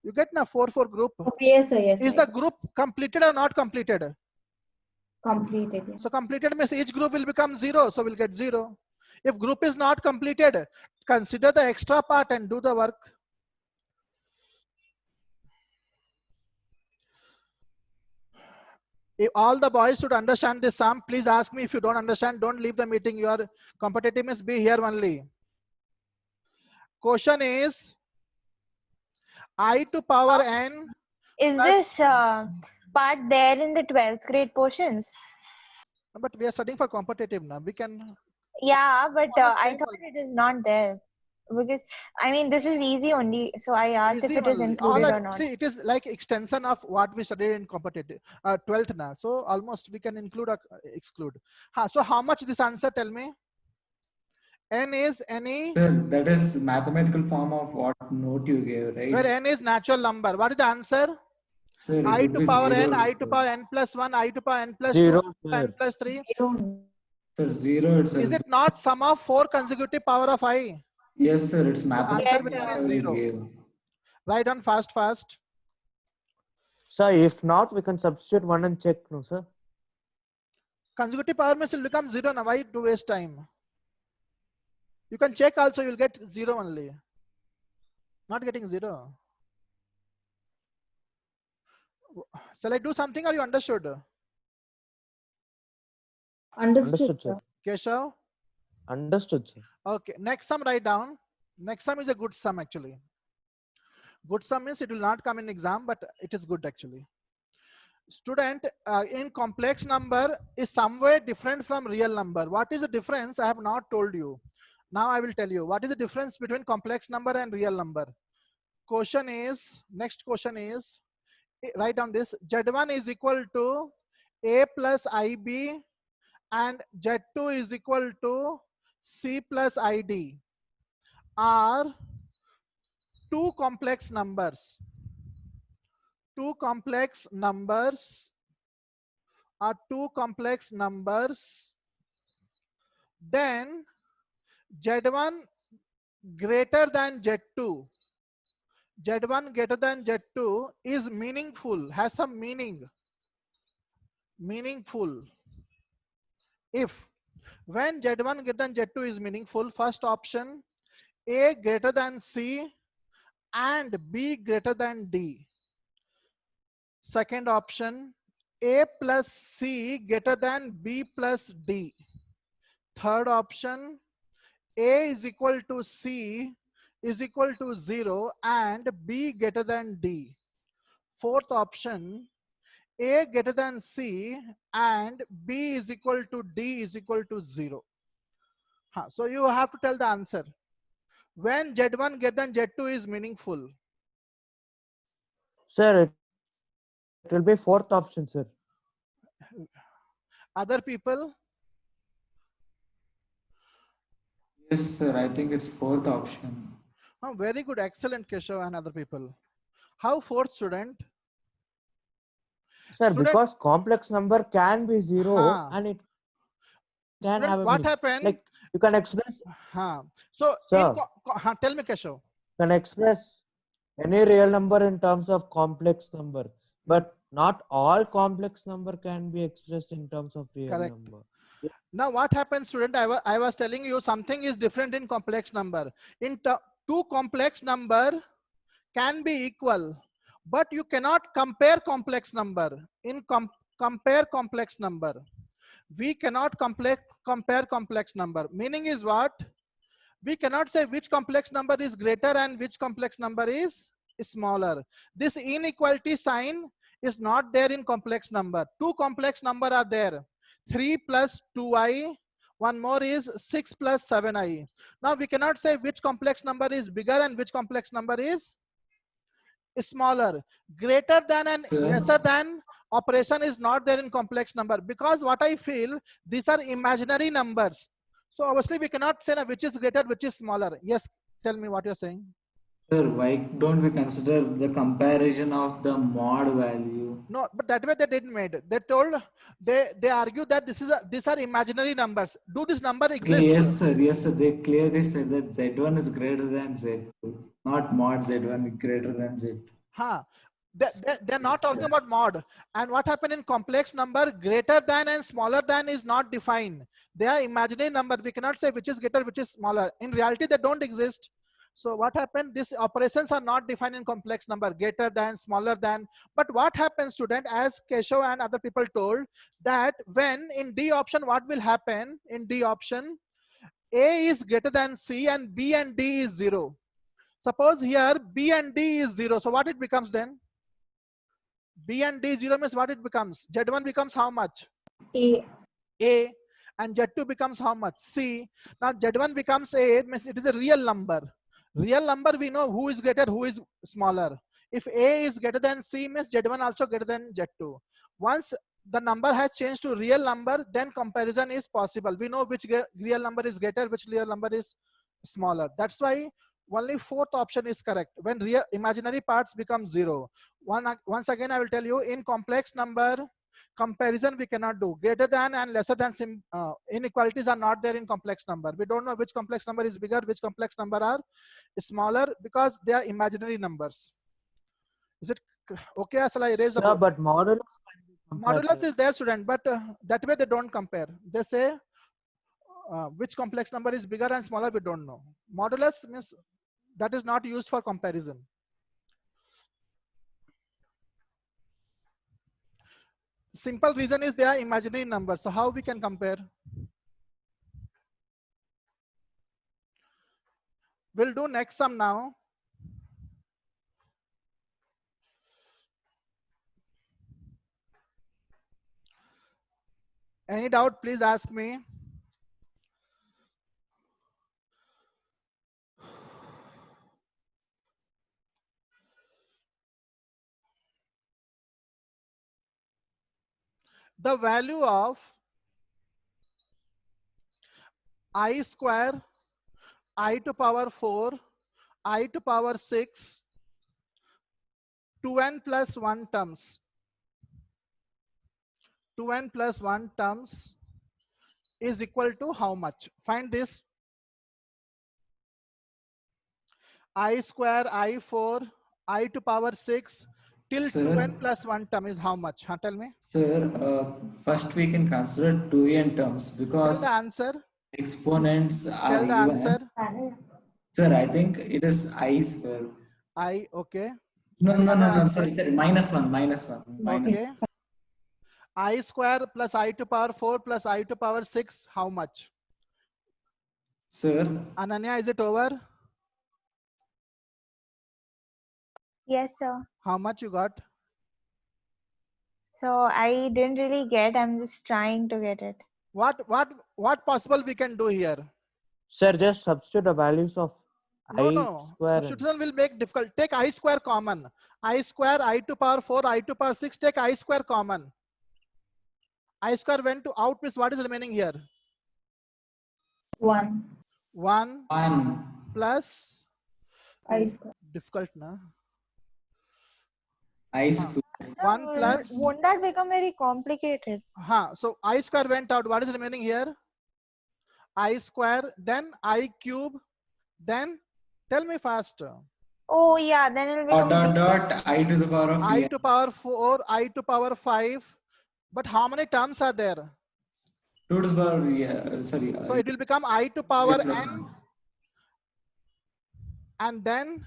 You get na 4 group. Okay, yes, sir. Yes. Is sir. the group completed or not completed? Completed? Yes. So completed means each group will become 0. So we'll get 0. If group is not completed, consider the extra part and do the work. If all the boys should understand this sum, please ask me. If you don't understand, don't leave the meeting. Your competitiveness be here only. Question is I to power n. Is plus- this part there in the 12th grade portions? But we are studying for competitive now. We can. Yeah, but Almost I same thought only. it is not there. Because I mean, this is easy only. So I asked Easy if it is only. included or not. See, it is like extension of what we studied in competitive 12th now. So almost we can include or exclude. So how much this answer? Tell me. N is any. Sir, that is mathematical form of what note you gave, right? Where n is natural number. What is the answer? Sir, it I would to be power zero, n, I to sir. power n plus 1, I to power n plus 2, 0, n sir. plus 3. Sir, zero itself. Is it not sum of 4 consecutive power of I? Yes, sir, it's mathematical. Answer will be whatever you 0. gave. Write down fast. Sir, if not, we can substitute 1 and check, no, sir? Consecutive power means will become 0 now. Why to waste time? You can check also, you'll get 0 only. Not getting 0. Shall I do something or you understood? Understood, sir. Keshav? Understood, sir. Okay, next sum write down. Next sum is a good sum actually. Good sum means it will not come in exam, but it is good actually. Student, in complex number is somewhere different from real number. What is the difference? I have not told you. Now I will tell you. What is the difference between complex number and real number? Next question is, write down this. Z1 is equal to A plus IB and Z2 is equal to C plus ID are two complex numbers. Two complex numbers are two complex numbers. Then Z1 greater than Z2. Z1 greater than Z2 is meaningful, has some meaning. Meaningful. If when Z1 greater than Z2 is meaningful, first option A greater than C and B greater than D. Second option A plus C greater than B plus D. Third option A is equal to C is equal to 0 and B greater than D. Fourth option A greater than C and B is equal to D is equal to 0. So you have to tell the answer. When Z1 greater than Z2 is meaningful. Sir, it will be fourth option, sir. Other people? Yes, sir, I think it's fourth option. Very good, excellent, Keshav and other people. How fourth, student? Sir, Student- because complex number can be 0 and it can Student, have a what meaning. happened? Like you can express, So Sir. tell me, Keshav. can express any real number in terms of complex number, but not all complex number can be expressed in terms of real Correct. number. Now what happens, student? I was telling you something is different in complex number. In two complex number can be equal, but you cannot compare complex number. In compare complex number, we cannot compare complex number. Meaning is what? We cannot say which complex number is greater and which complex number is smaller. This inequality sign is not there in complex number. Two complex number are there. 3 plus 2i. One more is 6 plus 7i. Now we cannot say which complex number is bigger and which complex number is smaller. Greater than and Sir. lesser than operation is not there in complex number, because what I feel, these are imaginary numbers. So obviously we cannot say which is greater, which is smaller. Yes, tell me what you're saying. Sir, why don't we consider the comparison of the mod value? No, but that way they didn't made. They told, they argue that these are imaginary numbers. Do this number exist? Yes, sir. Yes, sir. They clearly said that Z1 is greater than Z2, not mod Z1 greater than Z2. Huh. They're not talking about mod. And what happened in complex number, greater than and smaller than is not defined. They are imaginary number. We cannot say which is greater, which is smaller. In reality, they don't exist. So what happened? These operations are not defined in complex number, greater than, smaller than. But what happens, student, as Keshav and other people told, that when in D option, what will happen in D option? A is greater than C and B and D is 0. Suppose here B and D is 0. So what it becomes then? B and D 0 means what it becomes? Z1 becomes how much? A. A. And Z2 becomes how much? C. Now Z1 becomes A, means it is a real number. Real number, we know who is greater, who is smaller. If A is greater than C, means Z1 also greater than Z2. Once the number has changed to real number, then comparison is possible. We know which real number is greater, which real number is smaller. That's why only fourth option is correct. When real imaginary parts become 0. Once again, I will tell you, in complex number, comparison we cannot do. Greater than and lesser than inequalities are not there in complex number. We don't know which complex number is bigger, which complex number are smaller, because they are imaginary numbers. Is it okay? Or shall I erase the Sir, board? but modulus can be compared Modulus to- is there, student, but that way they don't compare. They say which complex number is bigger and smaller, we don't know. Modulus means that is not used for comparison. Simple reason is they are imaginary numbers. So how we can compare? We'll do next sum now. Any doubt, please ask me. The value of I square, I to power 4, I to power 6, 2n plus 1 terms. 2n plus 1 terms is equal to how much? Find this. I square, I4, I to power 6 till Sir. 2n plus 1 term is how much? Huh, tell me. Sir, first we can consider 2n terms Tell because the answer. exponents are Tell the even. answer. Sir, I think it is I square. I, okay. No, sorry, minus one. Okay. I square plus I to power 4 plus I to power 6, how much? Sir, Ananya, is it over? Yes, sir. How much you got? So I didn't really get. I'm just trying to get it. What possible we can do here? Sir, just substitute the values of No, I no. square. and- Substitution will make difficult. Take I square common. I square, I to power 4, I to power 6. Take I square common. I square went to out, means what is remaining here? 1. 1 1. plus, I square. difficult na? I square. 1 plus, Won't that become very complicated? so I square went out. What is remaining here? I square, then I cube, then tell me fast. Oh yeah, then it'll become Dot I to the power of I n. to power 4, I to power 5. But how many terms are there? 2 to the power, yeah, sorry. So it will become I to power plus n. one. And then,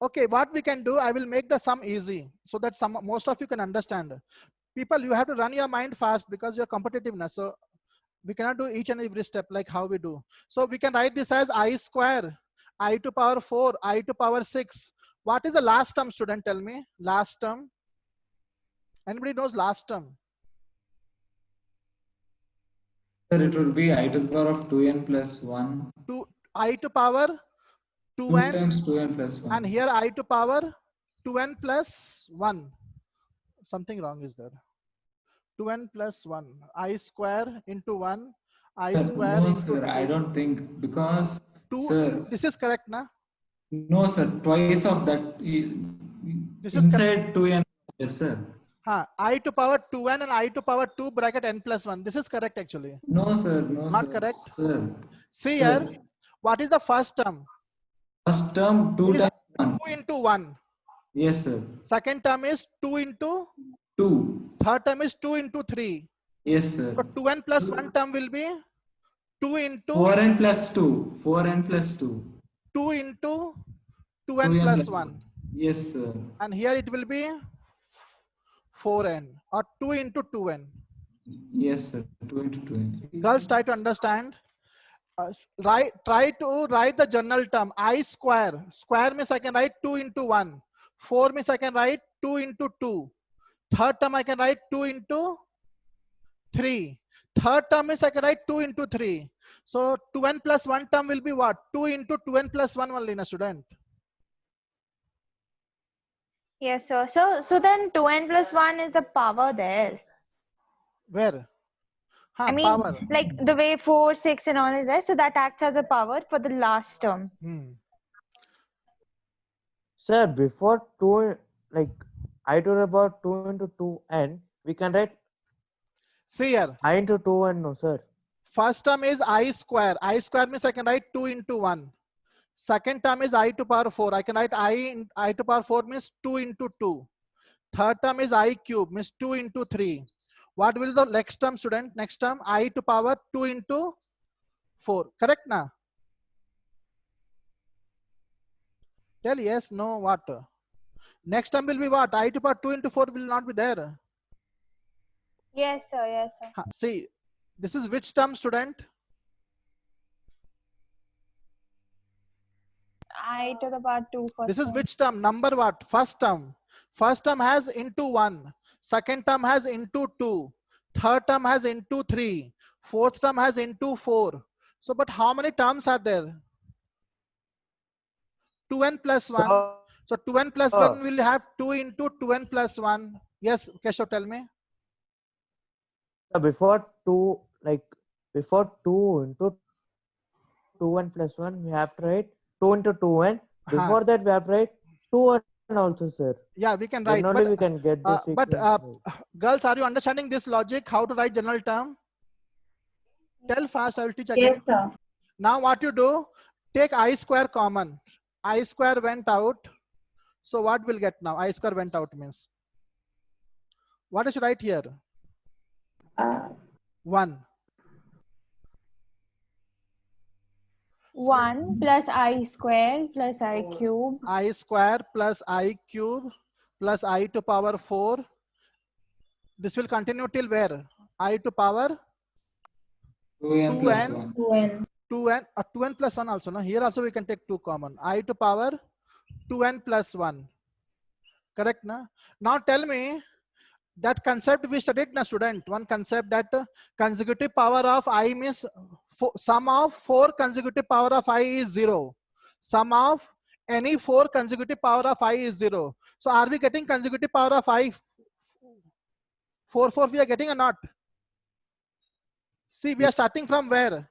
okay, what we can do, I will make the sum easy so that most of you can understand. People, you have to run your mind fast because you're competitiveness. So we cannot do each and every step like how we do. So we can write this as I square, I to power 4, I to power 6 What is the last term, student? Tell me. Last term. Anybody knows last term? Sir, it will be I to the power of 2n plus 1. I to power 2 2n, times 2n plus 1. and here I to power 2n plus 1. Something wrong is there. 2n plus 1. I square into 1. I square No, into sir, I 2. don't think, because, 2. sir, This is correct, na? no, sir, twice of that This is correct. inside 2n, yes, sir. I to power 2n and I to power 2 bracket n plus 1. This is correct actually. No, sir, no, Not sir. correct. Sir, See sir. here. What is the first term? First term 2 Is times 1. 2 into 1. Yes, sir. Second term is 2 into. 2. Third term is 2 into 3. Yes, sir. So 2n plus 1 term will be 2 into 4n plus 2. 4n plus 2. 2 into 2n 2n plus 1. Yes, sir. And here it will be 4n or 2 into 2n. Yes, sir. 2 into 2n. Girls, try to understand. Try to write the general term. I square. Square means I can write 2 into 1. 4 means I can write 2 into 2. Third term I can write 2 into 3. Third term is I can write 2 into 3. So 2n plus 1 term will be what? 2 into 2n plus 1 only, na student. Yes, sir. So then 2n plus 1 is the power there. Where? I mean, Power. like the way 4, 6 and all is there. So that acts as a power for the last term. Sir, before 2, like I to the power 2 into 2n, we can write. See here. I into 2n, no, sir. First term is I square. I square means I can write 2 into 1. Second term is I to power 4. I can write I to power 4 means 2 into 2. Third term is I cube means 2 into 3. What will the next term, student? Next term I to power 2 into 4. Correct na? Tell yes, no, what? Next term will be what? I to power 2 into 4 will not be there. Yes, sir. Yes, sir. See, this is which term, student? I to the power 2 first. This is term. which term? Number what? First term. First term has into 1. Second term has into 2. Third term has into 3. Fourth term has into 4. So, but how many terms are there? 2n plus 1. So 2n plus 1 will have 2 into 2n plus 1. Yes, Keshav, tell me. Before 2, like before 2 into 2n plus 1, we have to write 2 into 2n. Before that, we have to write 2n also, sir. Yeah, we can Then write. only But, we can get this. Girls, are you understanding this logic? How to write general term? Tell fast, I will teach again. Yes, sir. Now what you do? Take I square common. I square went out. So what will get now? I square went out means. What I should write here? 1. 1 plus I square plus I cube. I square plus I cube plus I to power 4. This will continue till where? I to power 2n plus 1. 2n. 2n plus 1 also. No? Here also we can take 2 common. I to power 2n plus 1. Correct? Na? Now tell me that concept we studied, na student. One concept that consecutive power of I means sum of 4 consecutive power of I is 0. Sum of any 4 consecutive power of I is 0. So are we getting consecutive power of I? 4 we are getting or not? See, we are starting from where?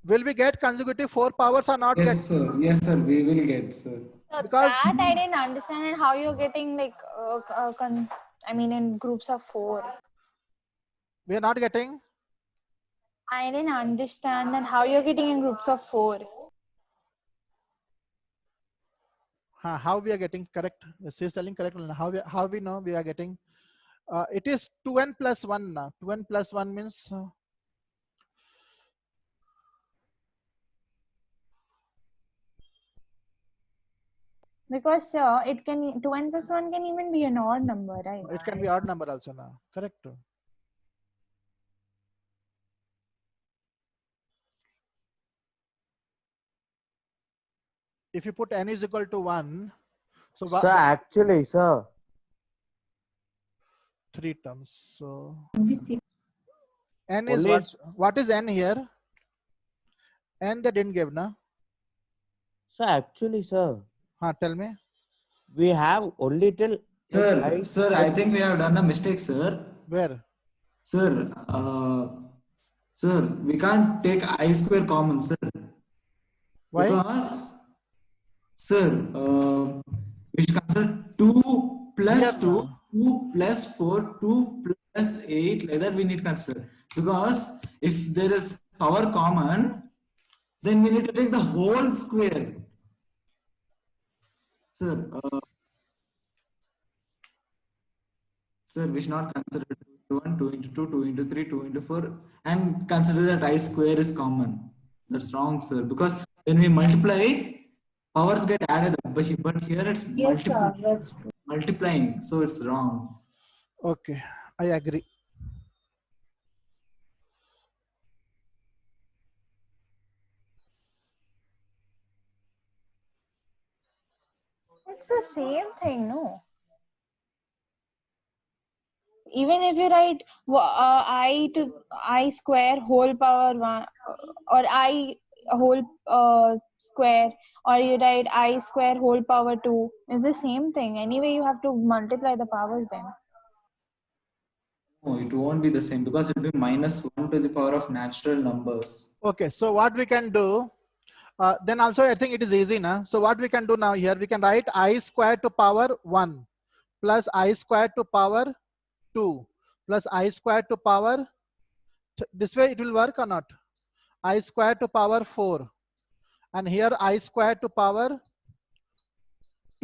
Will we get consecutive 4 powers or not? Yes, sir. Yes, sir. We will get, sir. So Because- that I didn't understand how you're getting like, I mean, in groups of 4. We are not getting. I didn't understand that how you're getting in groups of 4. How we are getting correct? She is telling correct. How we know we are getting? It is 2n plus 1 now. 2n plus 1 means Because it can 2n plus 1 can even be an odd number, right? it can be odd number also now. Correct. if you put n is equal to 1, so Sir, actually, sir. 3 terms. So Obviously. n is Only what is n here? N they didn't give, na? sir, actually, sir, Tell me. we have only till Sir, I think we have done a mistake, sir. Where? Sir, sir, we can't take I square common, sir. Why? Because, sir, we should consider 2 plus Here 2, now. 2 plus 4, 2 plus 8, like that we need to consider. Because if there is power common, then we need to take the whole square. Sir, sir, we should not consider 2 into 1, 2 into 2, 2 into 3, 2 into 4, and consider that I square is common. That's wrong, sir. Because when we multiply, powers get added up, but here it's Yes, sir, that's true. multiplying, so it's wrong. Okay, I agree. It's the same thing, no? Even if you write I to I square whole power 1 or I whole square, or you write I square whole power 2, it's the same thing. Anyway, you have to multiply the powers then. No, it won't be the same because it will be minus 1 to the power of natural numbers. Okay, so what we can do, then also I think it is easy now. So what we can do now here, we can write I square to power 1 plus I square to power 2 plus I square to power, this way it will work or not? I square to power 4, and here I square to power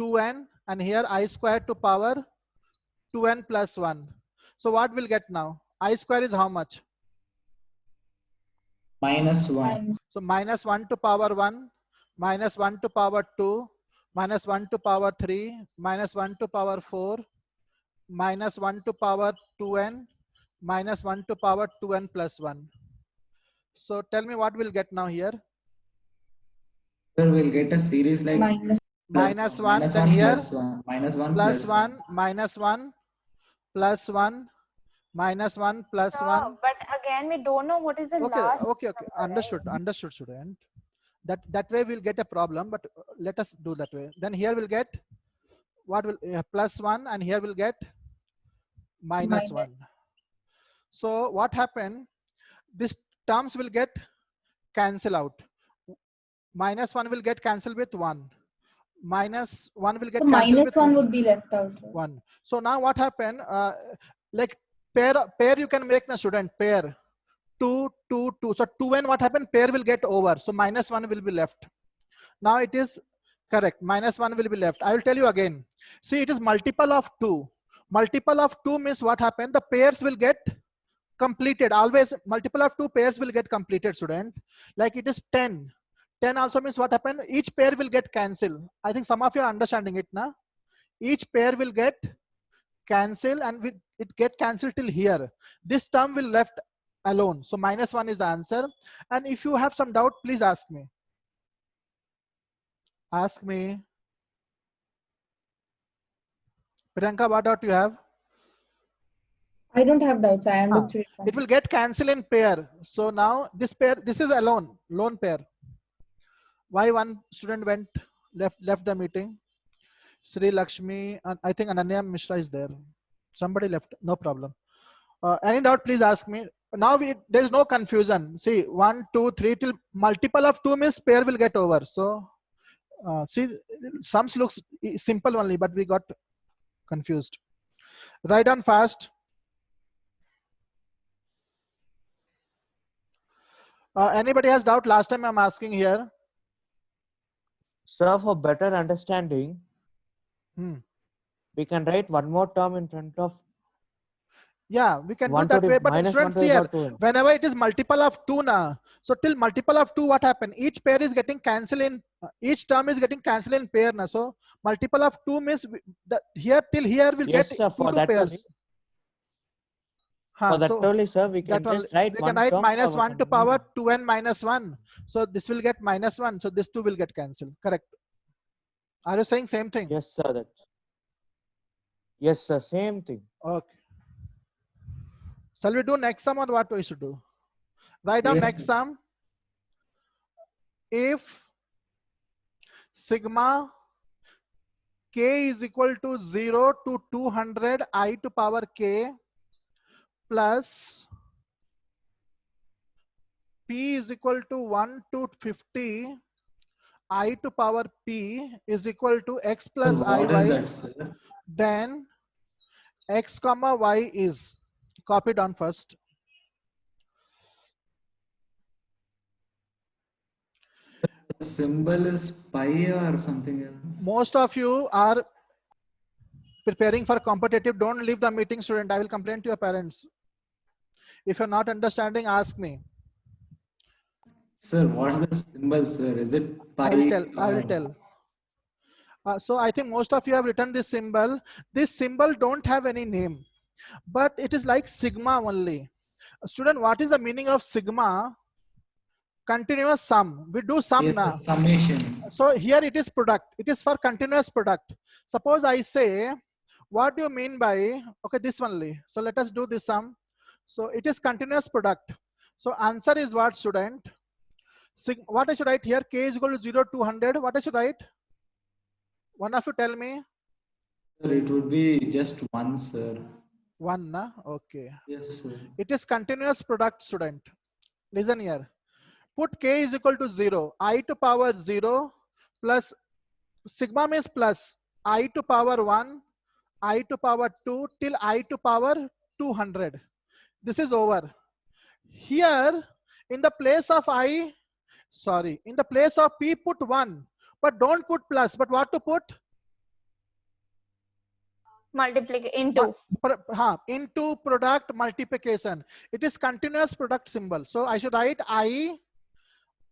2n, and here I square to power 2n plus 1. So what we'll get now? I square is how much? Minus 1. So minus 1 to power 1, minus 1 to power 2, minus 1 to power 3, minus 1 to power 4, minus 1 to power 2n, minus 1 to power 2n plus 1. So tell me what we'll get now here. Sir, we'll get a series like minus 1, minus then 1 here plus 1, minus 1 plus plus 1, minus 1, plus 1, minus 1, plus 1. But again, we don't know what is the last. Okay. number, Understood, right? understood, student. That way we'll get a problem, but let us do that way. Then here we'll get what will plus 1, and here we'll get minus 1. So what happened? This terms will get cancel out. Minus 1 will get cancelled with 1. Minus 1 will get So cancelled minus with 1 would be left out. 1. So now what happened? Like pair you can make the student pair 2, 2, 2. So 2n what happened? Pair will get over. So minus 1 will be left. Now it is correct. Minus 1 will be left. I will tell you again. See, it is multiple of 2. Multiple of 2 means what happened? The pairs will get completed. Always multiple of 2 pairs will get completed, student. Like it is 10. 10 also means what happened? Each pair will get cancelled. I think some of you are understanding it now. Each pair will get cancelled, and it get cancelled till here. This term will left alone. So minus 1 is the answer. And if you have some doubt, please ask me. Ask me. Priyanka, what doubt you have? I don't have doubts. I understood It will get cancelled in pair. So now this pair, this is alone, lone pair. Why one student left the meeting? Sri Lakshmi, and I think Ananya Mishra is there. Somebody left, no problem. Any doubt, please ask me. Now there is no confusion. See, 1, 2, 3 till multiple of 2 means pair will get over. So see, sums looks simple only, but we got confused. Write down fast. Anybody has doubt? Last time I'm asking here. Sir, for better understanding, we can write one more term in front of. Yeah, we can do 1 that to way. the But minus 1 students to the here, power 2n. whenever it is multiple of 2 now, so till multiple of 2, what happened? Each pair is getting cancelled in, each term is getting cancelled in pair now. So multiple of 2 means here till here we'll Yes, get sir, for 2 that pairs. only. For that So only, sir, we can that just write we one can write term minus for 1 to one power number. 2n minus 1. So this will get minus 1. So this 2 will get cancelled. Correct. Are you saying same thing? Yes, sir. That's yes, sir. Same thing. Okay. Shall we do next sum or what we should do? Write down Yes, next sir. sum. If sigma k is equal to 0 to 200 I to power k plus p is equal to 1 to 50 I to power p is equal to x Sir, plus what is iy, that, sir? then x comma y is, copy down first. The symbol is pi or something else. Most of you are preparing for competitive. Don't leave the meeting, student. I will complain to your parents. If you're not understanding, ask me. Sir, what's the symbol, sir? Is it pi? I will tell. I will or- tell. So I think most of you have written this symbol. This symbol don't have any name, but it is like sigma only. Student, what is the meaning of sigma? Continuous sum. We do sum Yes, the now. summation. So here it is product. It is for continuous product. Suppose I say, what do you mean by, okay, this only. So let us do this sum. So it is continuous product. So answer is what, student? What I should write here? K is equal to 0 to 100. What I should write? One of you tell me. Sir, it would be just one, sir. One, na? Okay. Yes, sir. It is continuous product, student. Listen here. Put K is equal to 0. I to power 0 plus sigma means plus I to power 1, I to power 2 till I to power 200. This is over. Here in the place of I, sorry, in the place of P put 1, but don't put plus, but what to put? Multiplication into. Into product multiplication. It is continuous product symbol. So I should write I,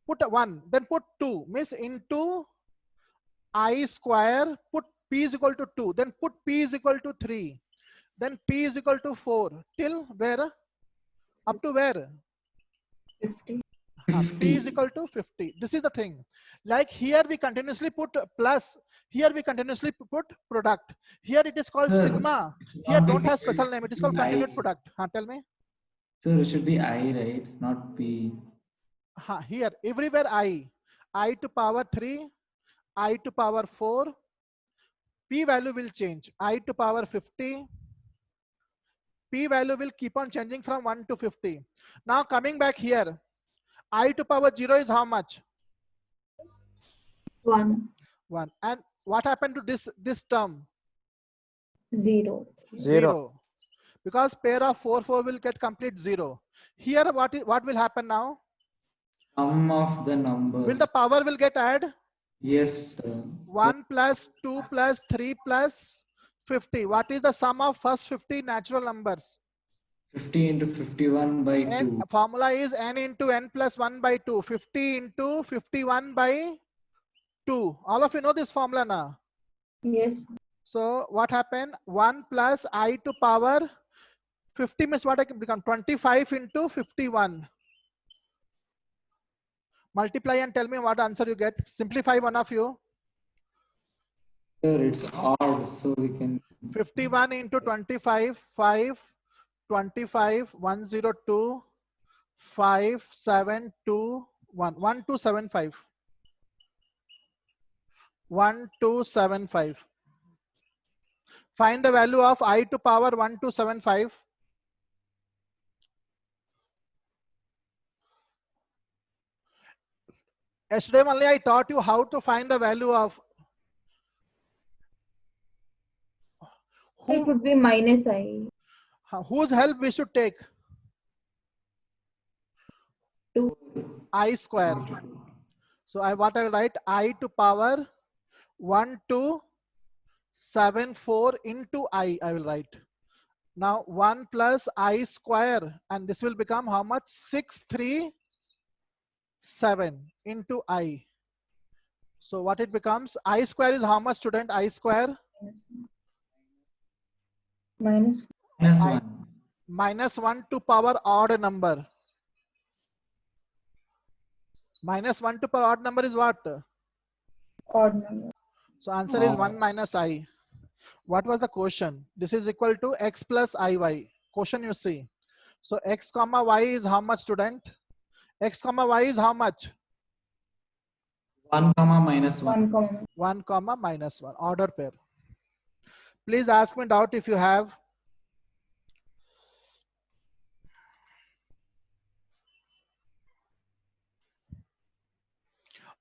put 1, then put 2, means into I square, put P is equal to 2, then put P is equal to 3, then P is equal to 4, till where? Up to where? 50. P is equal to 50. This is the thing. Like here we continuously put plus, here we continuously put product. Here it is called Sir, sigma. it should Here not be don't have P, special it name. It is should called be continued I. product. Tell me. Sir, it should be I, right? Not P. Here, everywhere I to power 3, I to power 4, P value will change. I to power 50, P value will keep on changing from 1 to 50. Now coming back here, I to power 0 is how much? 1. 1. And what happened to this term? 0. 0. Because pair of 4 will get complete 0. Here what will happen now? Sum of the numbers. Will the power will get add? Yes, sir. 1 plus 2 plus 3 plus 50. What is the sum of first 50 natural numbers? 50 into 51 by 2. And formula is n into n plus 1 by 2. 50 into 51 by 2. All of you know this formula now. Yes. So what happened? 1 plus I to power 50 means what I can become? 25 into 51. Multiply and tell me what answer you get. Simplify, one of you. Sir, it's odd, so we can. 51 into 25, 5, 25, 102, 5, 7, 2, 1, 1275. 1275. Find the value of I to power 1275. Yesterday only I taught you how to find the value of It would be minus I. whose help we should take? 2. I square. So what I will write? I to power 1274 into I will write. Now 1 plus I square, and this will become how much? 637 into I. So what it becomes? I square is how much, student? I square? Minus -1. Minus 1 to power odd number. Minus 1 to power odd number is what? odd number. So answer is 1 minus I. What was the question? This is equal to x plus iy. Question you see. So x comma y is how much, student? X comma y is how much? 1 comma minus 1. 1 comma. 1 comma minus 1. Order pair. Please ask me doubt if you have.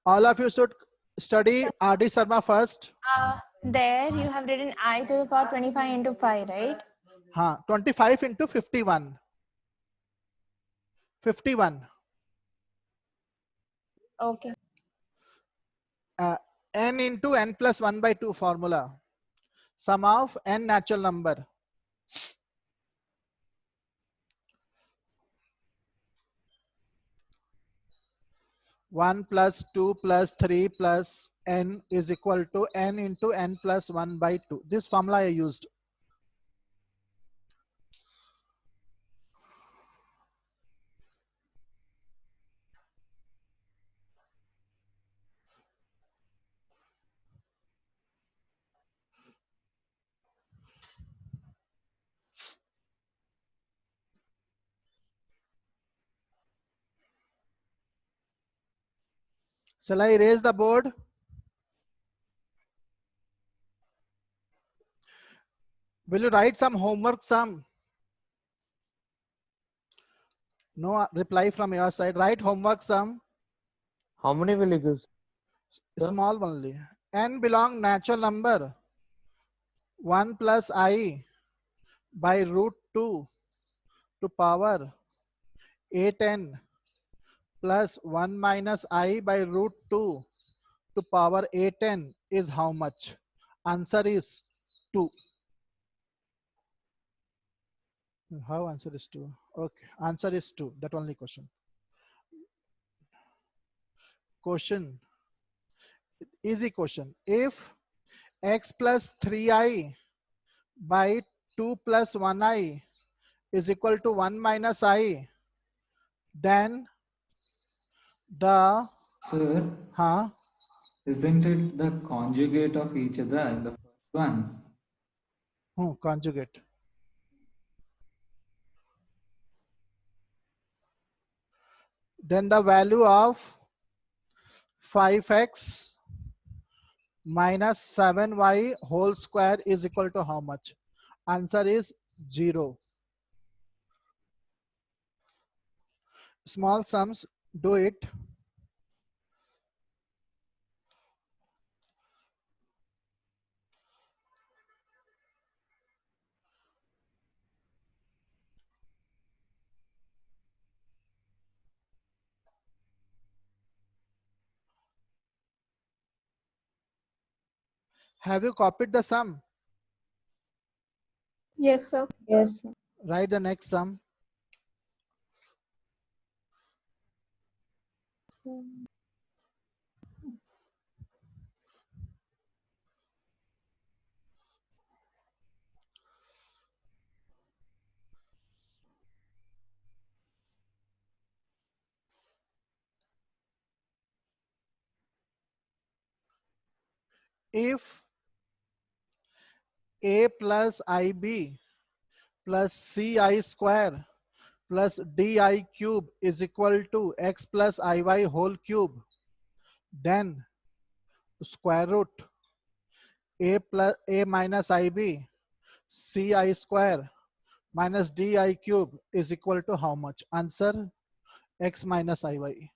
All of you should study R.D. Sharma first. There you have written I to the power 25 into 5, right? 25 into 51. 51. Okay. N into n plus 1 by 2 formula. Sum of n natural number. One plus 2 plus 3 plus n is equal to n into n plus 1 by 2. This formula I used. Shall I erase the board? Will you write some homework sum? No reply from your side. Write homework sum. How many will you give? Sir? Small only. N belong natural number. 1 plus I by root 2 to power 8n plus 1 minus I by root 2 to power 8n is how much? Answer is 2. How answer is 2? Okay, answer is 2. That only question. Question. Easy question. If x plus 3i by 2 plus 1i is equal to 1 minus I, then the Sir, isn't it the conjugate of each other in the first one? Conjugate. Then the value of 5x minus 7y whole square is equal to how much? Answer is 0. Small sums, do it. Have you copied the sum? Yes, sir. Yes, sir. Write the next sum. If a plus ib plus ci square plus di cube is equal to x plus iy whole cube, then square root a minus ib ci square minus di cube is equal to how much? Answer x minus iy.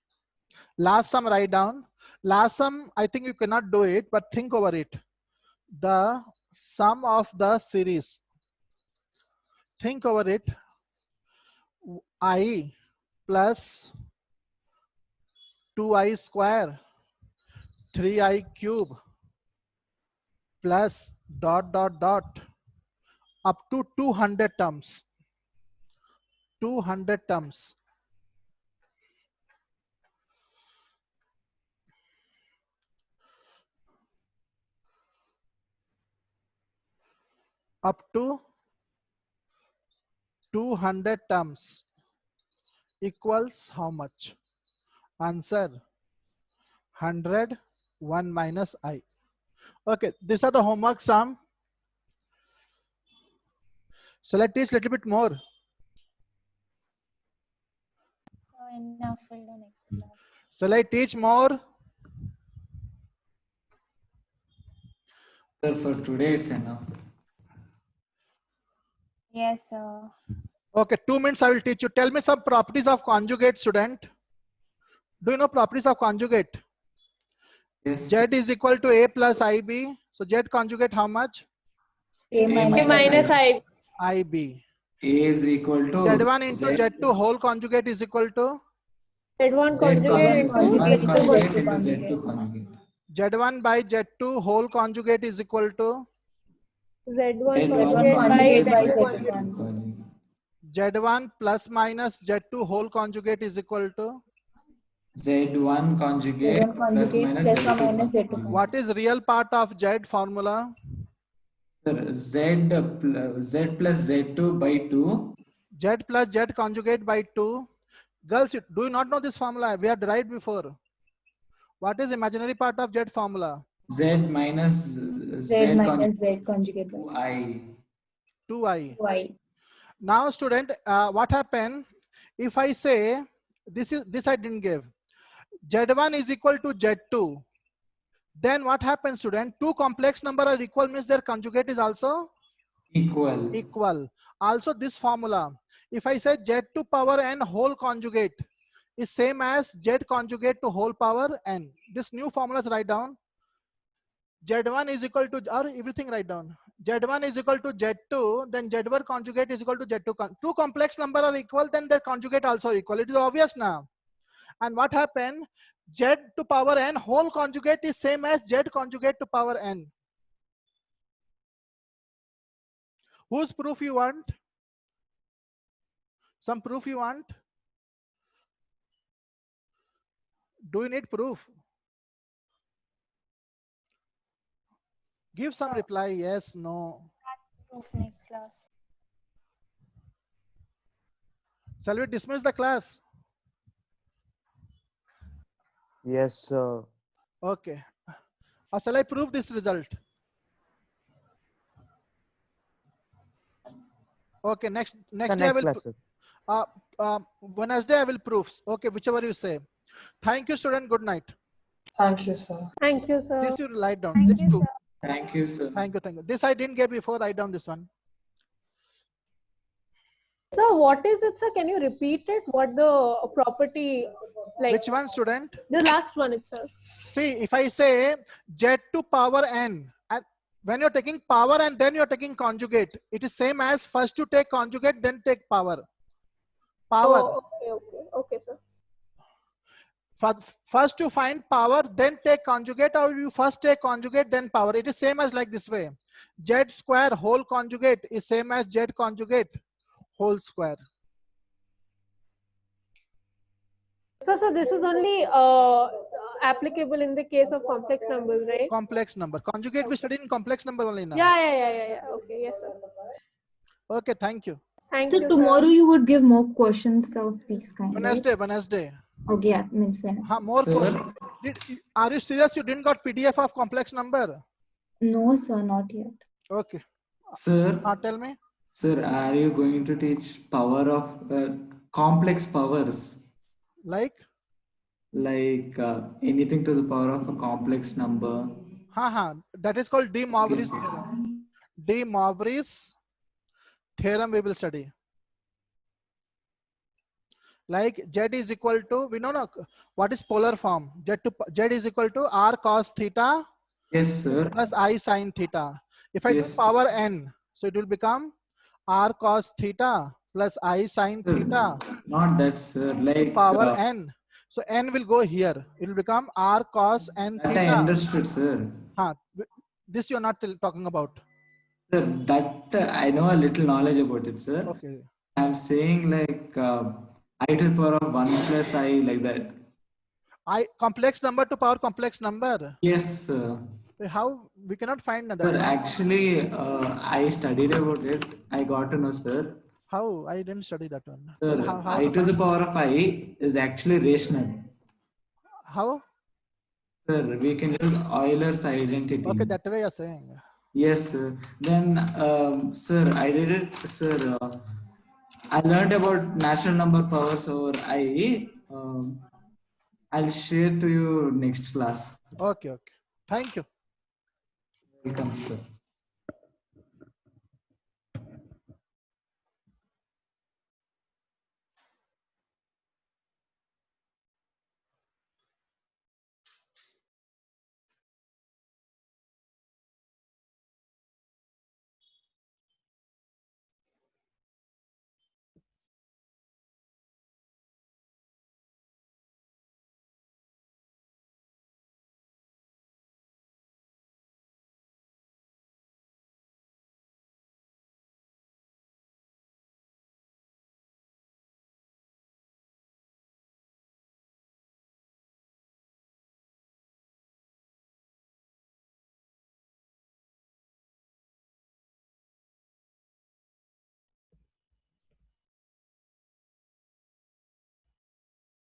Last sum write down. Last sum I think you cannot do it, but think over it. The sum of the series. Think over it. I plus 2i square 3i cube plus dot dot dot up to 200 terms. 200 terms. Up to 200 terms equals how much? Answer 100, 1 minus I. Okay, these are the homework sum. Shall I teach little bit more? So enough for the next class. Shall I teach more? Sir, for today it's enough. Yes, sir. Okay, 2 minutes I will teach you. Tell me some properties of conjugate, student. Do you know properties of conjugate? Yes. Z is equal to A plus IB. So Z conjugate how much? A A minus minus I. I. IB. A is equal to Z1 into Z2 whole conjugate is equal to Z1 Z conjugate conjugate into conjugate Z2 into conjugate. Z2 conjugate. Z1 by Z2 whole conjugate is equal to Z1 Z1 conjugate by conjugate by Z2 Z2 conjugate. conjugate. Z1 plus minus Z2 whole conjugate is equal to. Z1 conjugate Z1 plus conjugate minus plus or Z2 minus Z2 conjugate. What is real part of Z formula? Sir, Z plus Z2 by 2. Z plus Z conjugate by 2. Girls, do you not know this formula? We have derived before. What is imaginary part of Z formula? Z minus Z Z minus conjugate Z conjugate by 2i. 2i. Y. Now, student, what happened if I say this I didn't give. Z1 is equal to Z2. Then what happens, student? Two complex number are equal means their conjugate is also Equal. equal. Also this formula, if I say Z to power n whole conjugate is same as Z conjugate to whole power n. This new formulas write down. Z1 is equal to, or everything write down. Z1 is equal to Z2, then Z1 conjugate is equal to Z2. Two complex number are equal, then their conjugate also equal. It is obvious now. And what happened? Z to power n whole conjugate is same as Z conjugate to power n. Whose proof you want? Some proof you want? Do you need proof? Give some reply, yes, no. Proof next class. Shall we dismiss the class? Yes, sir. Okay. Or shall I prove this result? Okay, next The day I next will. class, sir. Wednesday I will prove. Okay, whichever you say. Thank you, student. Good night. Thank you, sir. Thank you, sir. This you write down. Thank This you, two. sir. Thank you, sir. Thank you, thank you. This I didn't get before. Write down this one. Sir, what is it, sir? Can you repeat it? What the property, like Which one, student? the last one itself? See, if I say Z to power n, and when you're taking power and then you're taking conjugate, it is same as first to take conjugate, then take power. Power. Oh, okay, sir. First you find power, then take conjugate, or you first take conjugate, then power. It is same as like this way. Z square whole conjugate is same as Z conjugate whole square. So this is only applicable in the case of complex numbers, right? Complex number. Conjugate we studied in complex number only now. Yeah. Okay, yes, sir. Okay, thank you. Thank So you, tomorrow sir. you would give more questions of these kind. Right? Wednesday. Okay, yeah, means Wednesday. More Sir. questions. Are you serious? You didn't got PDF of complex number? No, sir, not yet. Okay. Sir, Tell me. sir, are you going to teach power of complex powers? Like? Like anything to the power of a complex number? That is called De Moivre's Yes. theorem. De Moivre's theorem we will study. Like Z is equal to, we know what is polar form. Z is equal to R cos theta Yes, sir. plus I sin theta. If I Yes. do power n, so it will become R cos theta plus I sin Sir, theta not that, sir. Like power n. So n will go here. It will become R cos n that I theta. understood, sir. This you're not talking about. Sir, that I know a little knowledge about it, sir. Okay. I'm saying like I to the power of 1 plus I, like that. Complex number to power complex number. Yes, sir. How we cannot find that Sir, one. actually, I studied about it. I got to know, sir. How? I didn't study that one. Sir, How I to the power of I is actually rational. How? Sir, we can use Euler's identity. Okay, that way you're saying. Yes, sir. Then, sir, I did it, sir. I learned about natural number powers over I. I'll share to you next class. Okay, okay. Thank you. Welcome, sir.